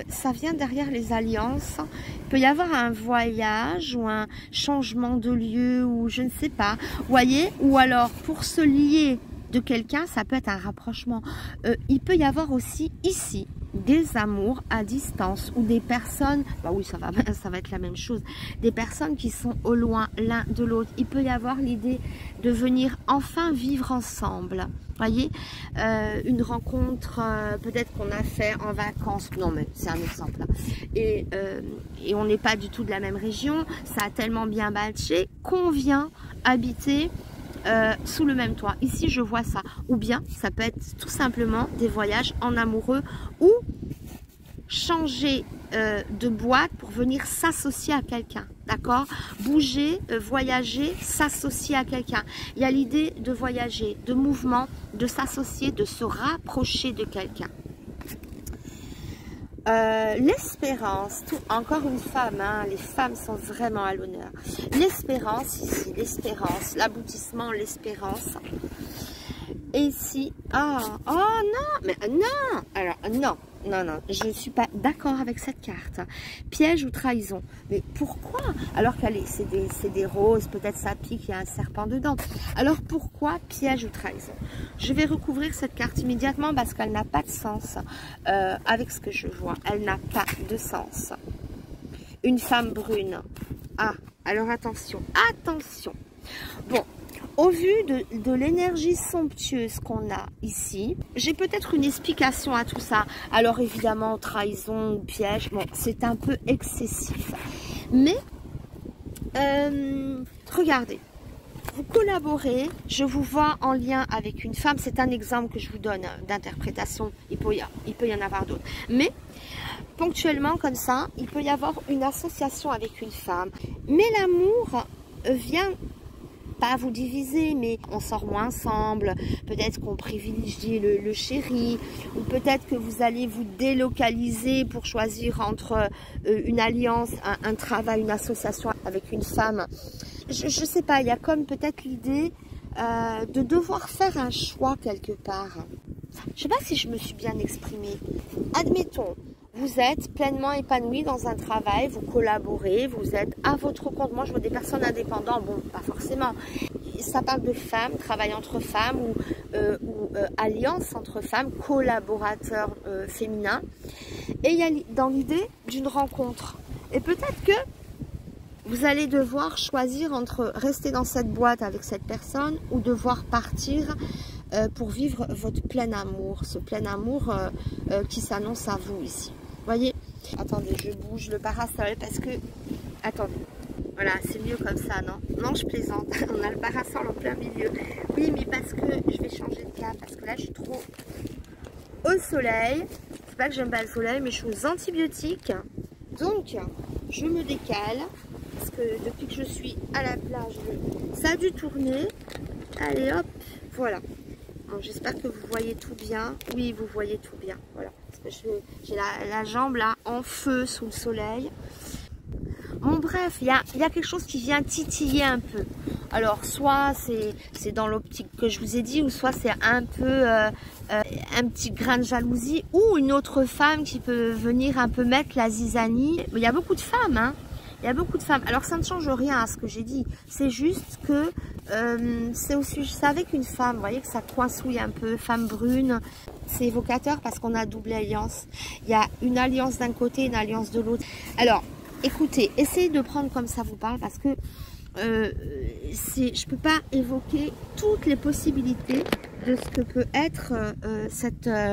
ça vient derrière les alliances. Il peut y avoir un voyage ou un changement de lieu ou je ne sais pas. Vous voyez? Ou alors pour se lier de quelqu'un, ça peut être un rapprochement. Il peut y avoir aussi ici des amours à distance ou des personnes, bah oui ça va être la même chose, des personnes qui sont au loin l'un de l'autre. Il peut y avoir l'idée de venir enfin vivre ensemble. Voyez, une rencontre peut-être qu'on a fait en vacances, non mais c'est un exemple, et on n'est pas du tout de la même région, ça a tellement bien matché qu'on vient habiter sous le même toit. Ici je vois ça, ou bien ça peut être tout simplement des voyages en amoureux ou changer de boîte pour venir s'associer à quelqu'un, d'accord? Bouger, voyager, s'associer à quelqu'un. Il y a l'idée de voyager, de mouvement, de s'associer, de se rapprocher de quelqu'un. L'espérance, encore une femme, hein, les femmes sont vraiment à l'honneur. L'espérance ici, l'espérance, l'aboutissement, l'espérance. Et ici, oh non, mais non, alors non, je ne suis pas d'accord avec cette carte. Piège ou trahison. Mais pourquoi? Alors qu'elle c'est des roses, peut-être ça pique, il y a un serpent dedans. Alors pourquoi piège ou trahison? Je vais recouvrir cette carte immédiatement parce qu'elle n'a pas de sens avec ce que je vois. Elle n'a pas de sens. Une femme brune. Ah, alors attention, attention. Bon. Au vu de l'énergie somptueuse qu'on a ici, j'ai peut-être une explication à tout ça. Alors évidemment, trahison ou piège, bon, c'est un peu excessif. Mais, regardez, vous collaborez, je vous vois en lien avec une femme, c'est un exemple que je vous donne d'interprétation, il peut y en avoir d'autres. Mais, ponctuellement comme ça, il peut y avoir une association avec une femme. Mais l'amour vient... pas vous diviser, mais on sort moins ensemble, peut-être qu'on privilégie le chéri, ou peut-être que vous allez vous délocaliser pour choisir entre une alliance, un travail, une association avec une femme. Je ne sais pas, il y a comme peut-être l'idée de devoir faire un choix quelque part. Je ne sais pas si je me suis bien exprimée. Admettons, vous êtes pleinement épanoui dans un travail, vous collaborez, vous êtes à votre compte. Moi, je vois des personnes indépendantes, bon, pas forcément. Ça parle de femmes, travail entre femmes ou alliance entre femmes, collaborateurs féminins. Et il y a dans l'idée d'une rencontre. Et peut-être que vous allez devoir choisir entre rester dans cette boîte avec cette personne ou devoir partir pour vivre votre plein amour, ce plein amour qui s'annonce à vous ici. Voyez, attendez, je bouge le parasol parce que, attendez, voilà, c'est mieux comme ça, non? Non, je plaisante, on a le parasol en plein milieu. Oui, mais parce que je vais changer de cap, parce que là, je suis trop au soleil. C'est pas que j'aime pas le soleil, mais je suis aux antibiotiques. Donc, je me décale, parce que depuis que je suis à la plage, ça a dû tourner. Allez, hop, voilà. Bon, j'espère que vous voyez tout bien. Oui, vous voyez tout bien. Voilà. J'ai la jambe là en feu sous le soleil. Bon, bref, il y a quelque chose qui vient titiller un peu. Alors, soit c'est dans l'optique que je vous ai dit, ou soit c'est un peu un petit grain de jalousie, ou une autre femme qui peut venir un peu mettre la zizanie. Il y a beaucoup de femmes, hein. Il y a beaucoup de femmes. Alors, ça ne change rien à ce que j'ai dit. C'est juste que c'est avec une femme. Vous voyez que ça coincouille un peu. Femme brune. C'est évocateur parce qu'on a double alliance. Il y a une alliance d'un côté, une alliance de l'autre. Alors, écoutez, essayez de prendre comme ça vous parle parce que je peux pas évoquer toutes les possibilités de ce que peut être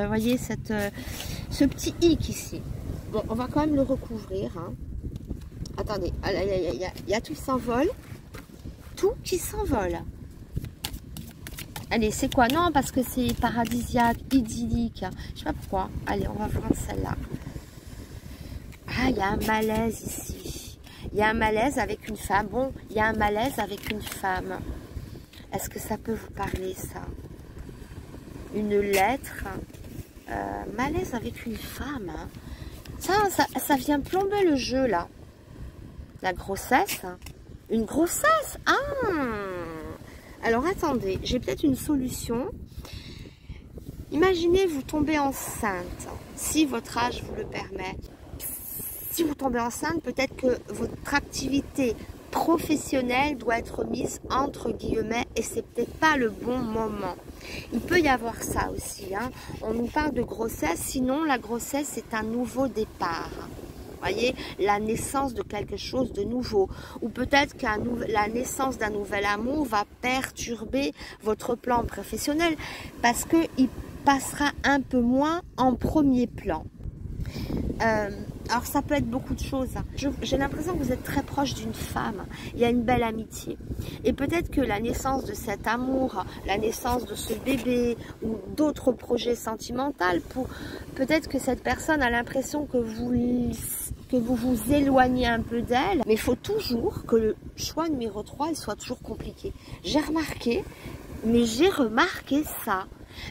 voyez, ce petit hic ici. Bon, on va quand même le recouvrir. Hein. Attendez, il y a tout qui s'envole. Tout qui s'envole. Allez, c'est quoi? Non, parce que c'est paradisiaque, idyllique. Je sais pas pourquoi. Allez, on va prendre celle-là. Ah, il y a un malaise ici. Il y a un malaise avec une femme. Bon, il y a un malaise avec une femme. Est-ce que ça peut vous parler, ça? Une lettre. Malaise avec une femme. Hein. Ça vient plomber le jeu, là. La grossesse. Une grossesse? Ah! Alors, attendez. J'ai peut-être une solution. Imaginez, vous tombez enceinte. Si votre âge vous le permet. Si vous tombez enceinte, peut-être que votre activité professionnelle doit être mise entre guillemets et c'est peut-être pas le bon moment. Il peut y avoir ça aussi. Hein. On nous parle de grossesse, sinon la grossesse c'est un nouveau départ. Voyez, la naissance de quelque chose de nouveau. Ou peut-être que la naissance d'un nouvel amour va perturber votre plan professionnel parce qu'il passera un peu moins en premier plan. Alors ça peut être beaucoup de choses. J'ai l'impression que vous êtes très proche d'une femme. Il y a une belle amitié. Et peut-être que la naissance de cet amour, la naissance de ce bébé ou d'autres projets sentimentaux, peut-être que cette personne a l'impression que vous vous éloignez un peu d'elle. Mais il faut toujours que le choix numéro 3 il soit toujours compliqué. J'ai remarqué ça.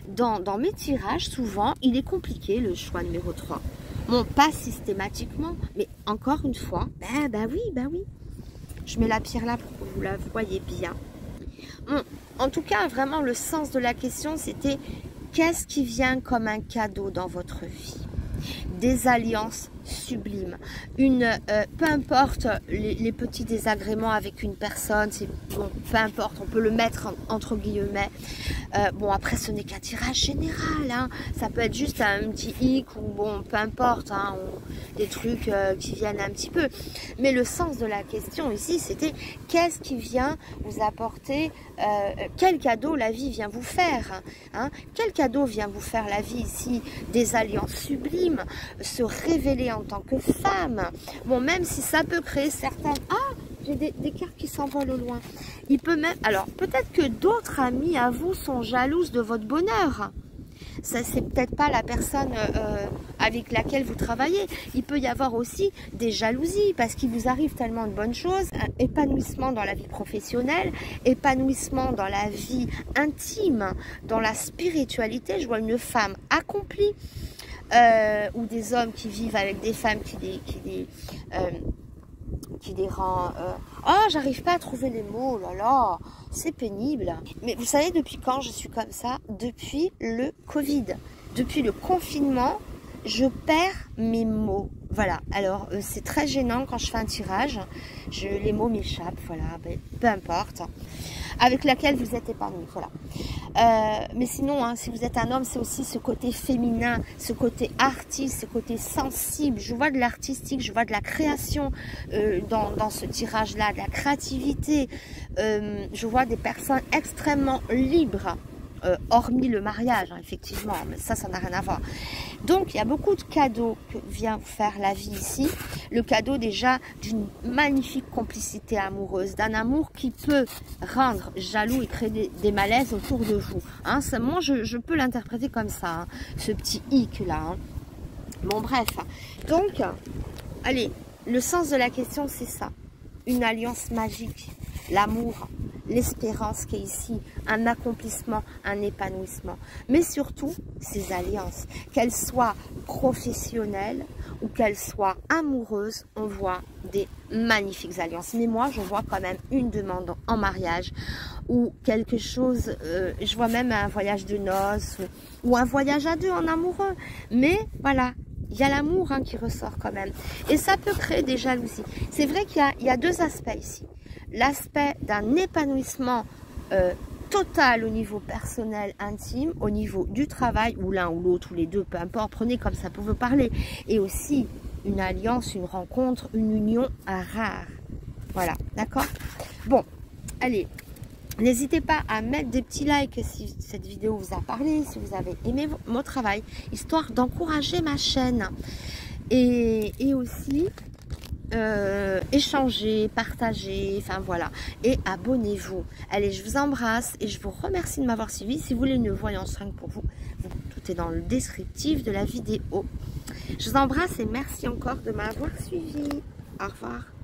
Dans mes tirages, souvent, il est compliqué le choix numéro 3. Bon, pas systématiquement, mais encore une fois, bah oui. Je mets la pierre là pour que vous la voyez bien. Bon, en tout cas, vraiment, le sens de la question, c'était qu'est-ce qui vient comme un cadeau dans votre vie? Des alliances sublimes. Peu importe les petits désagréments avec une personne, bon, peu importe, on peut le mettre entre guillemets. Bon, après, ce n'est qu'un tirage général. Hein. Ça peut être juste un petit hic ou bon, peu importe, hein, des trucs qui viennent un petit peu. Mais le sens de la question ici, c'était qu'est-ce qui vient vous apporter, quel cadeau la vie vient vous faire, hein. Quel cadeau vient vous faire la vie ici? Des alliances sublimes, se révéler en tant que femme. Bon, même si ça peut créer certaines... Ah, j'ai des cartes qui s'envolent au loin. Il peut même... Alors, peut-être que d'autres amis à vous sont jalouses de votre bonheur. Ça, c'est peut-être pas la personne avec laquelle vous travaillez. Il peut y avoir aussi des jalousies parce qu'il vous arrive tellement de bonnes choses. Un épanouissement dans la vie professionnelle, épanouissement dans la vie intime, dans la spiritualité. Je vois une femme accomplie ou des hommes qui vivent avec des femmes qui les rend... Oh, j'arrive pas à trouver les mots, oh là là, c'est pénible. Mais vous savez depuis quand je suis comme ça? Depuis le Covid. Depuis le confinement, je perds mes mots. Voilà, alors c'est très gênant quand je fais un tirage. Les mots m'échappent, voilà, ben, peu importe. Avec laquelle vous êtes épanoui, voilà. Mais sinon, hein, si vous êtes un homme, c'est aussi ce côté féminin, ce côté artiste, ce côté sensible. Je vois de l'artistique, je vois de la création dans ce tirage-là, de la créativité. Je vois des personnes extrêmement libres. Hormis le mariage, hein, effectivement, mais ça n'a rien à voir. Donc, il y a beaucoup de cadeaux que vient vous faire la vie ici. Le cadeau déjà d'une magnifique complicité amoureuse, d'un amour qui peut rendre jaloux et créer des malaises autour de vous. Hein, moi, je peux l'interpréter comme ça, hein, ce petit hic-là. Hein. Bon, bref. Donc, allez, le sens de la question, c'est ça. Une alliance magique, l'amour, l'espérance qui est ici, un accomplissement, un épanouissement. Mais surtout, ces alliances, qu'elles soient professionnelles ou qu'elles soient amoureuses, on voit des magnifiques alliances. Mais moi, je vois quand même une demande en mariage ou quelque chose, je vois même un voyage de noces ou un voyage à deux en amoureux. Mais voilà, il y a l'amour hein, qui ressort quand même. Et ça peut créer des jalousies. C'est vrai qu'il y a deux aspects ici. L'aspect d'un épanouissement total au niveau personnel, intime, au niveau du travail, ou l'un ou l'autre, ou les deux, peu importe, prenez comme ça pour vous parler. Et aussi une alliance, une rencontre, une union rare. Voilà, d'accord? Bon, allez, n'hésitez pas à mettre des petits likes si cette vidéo vous a parlé, si vous avez aimé mon travail, histoire d'encourager ma chaîne. Et aussi, échanger, partager, enfin voilà. Et abonnez-vous. Allez, je vous embrasse et je vous remercie de m'avoir suivi. Si vous voulez une voyance rien que pour vous, tout est dans le descriptif de la vidéo. Je vous embrasse et merci encore de m'avoir suivi. Au revoir.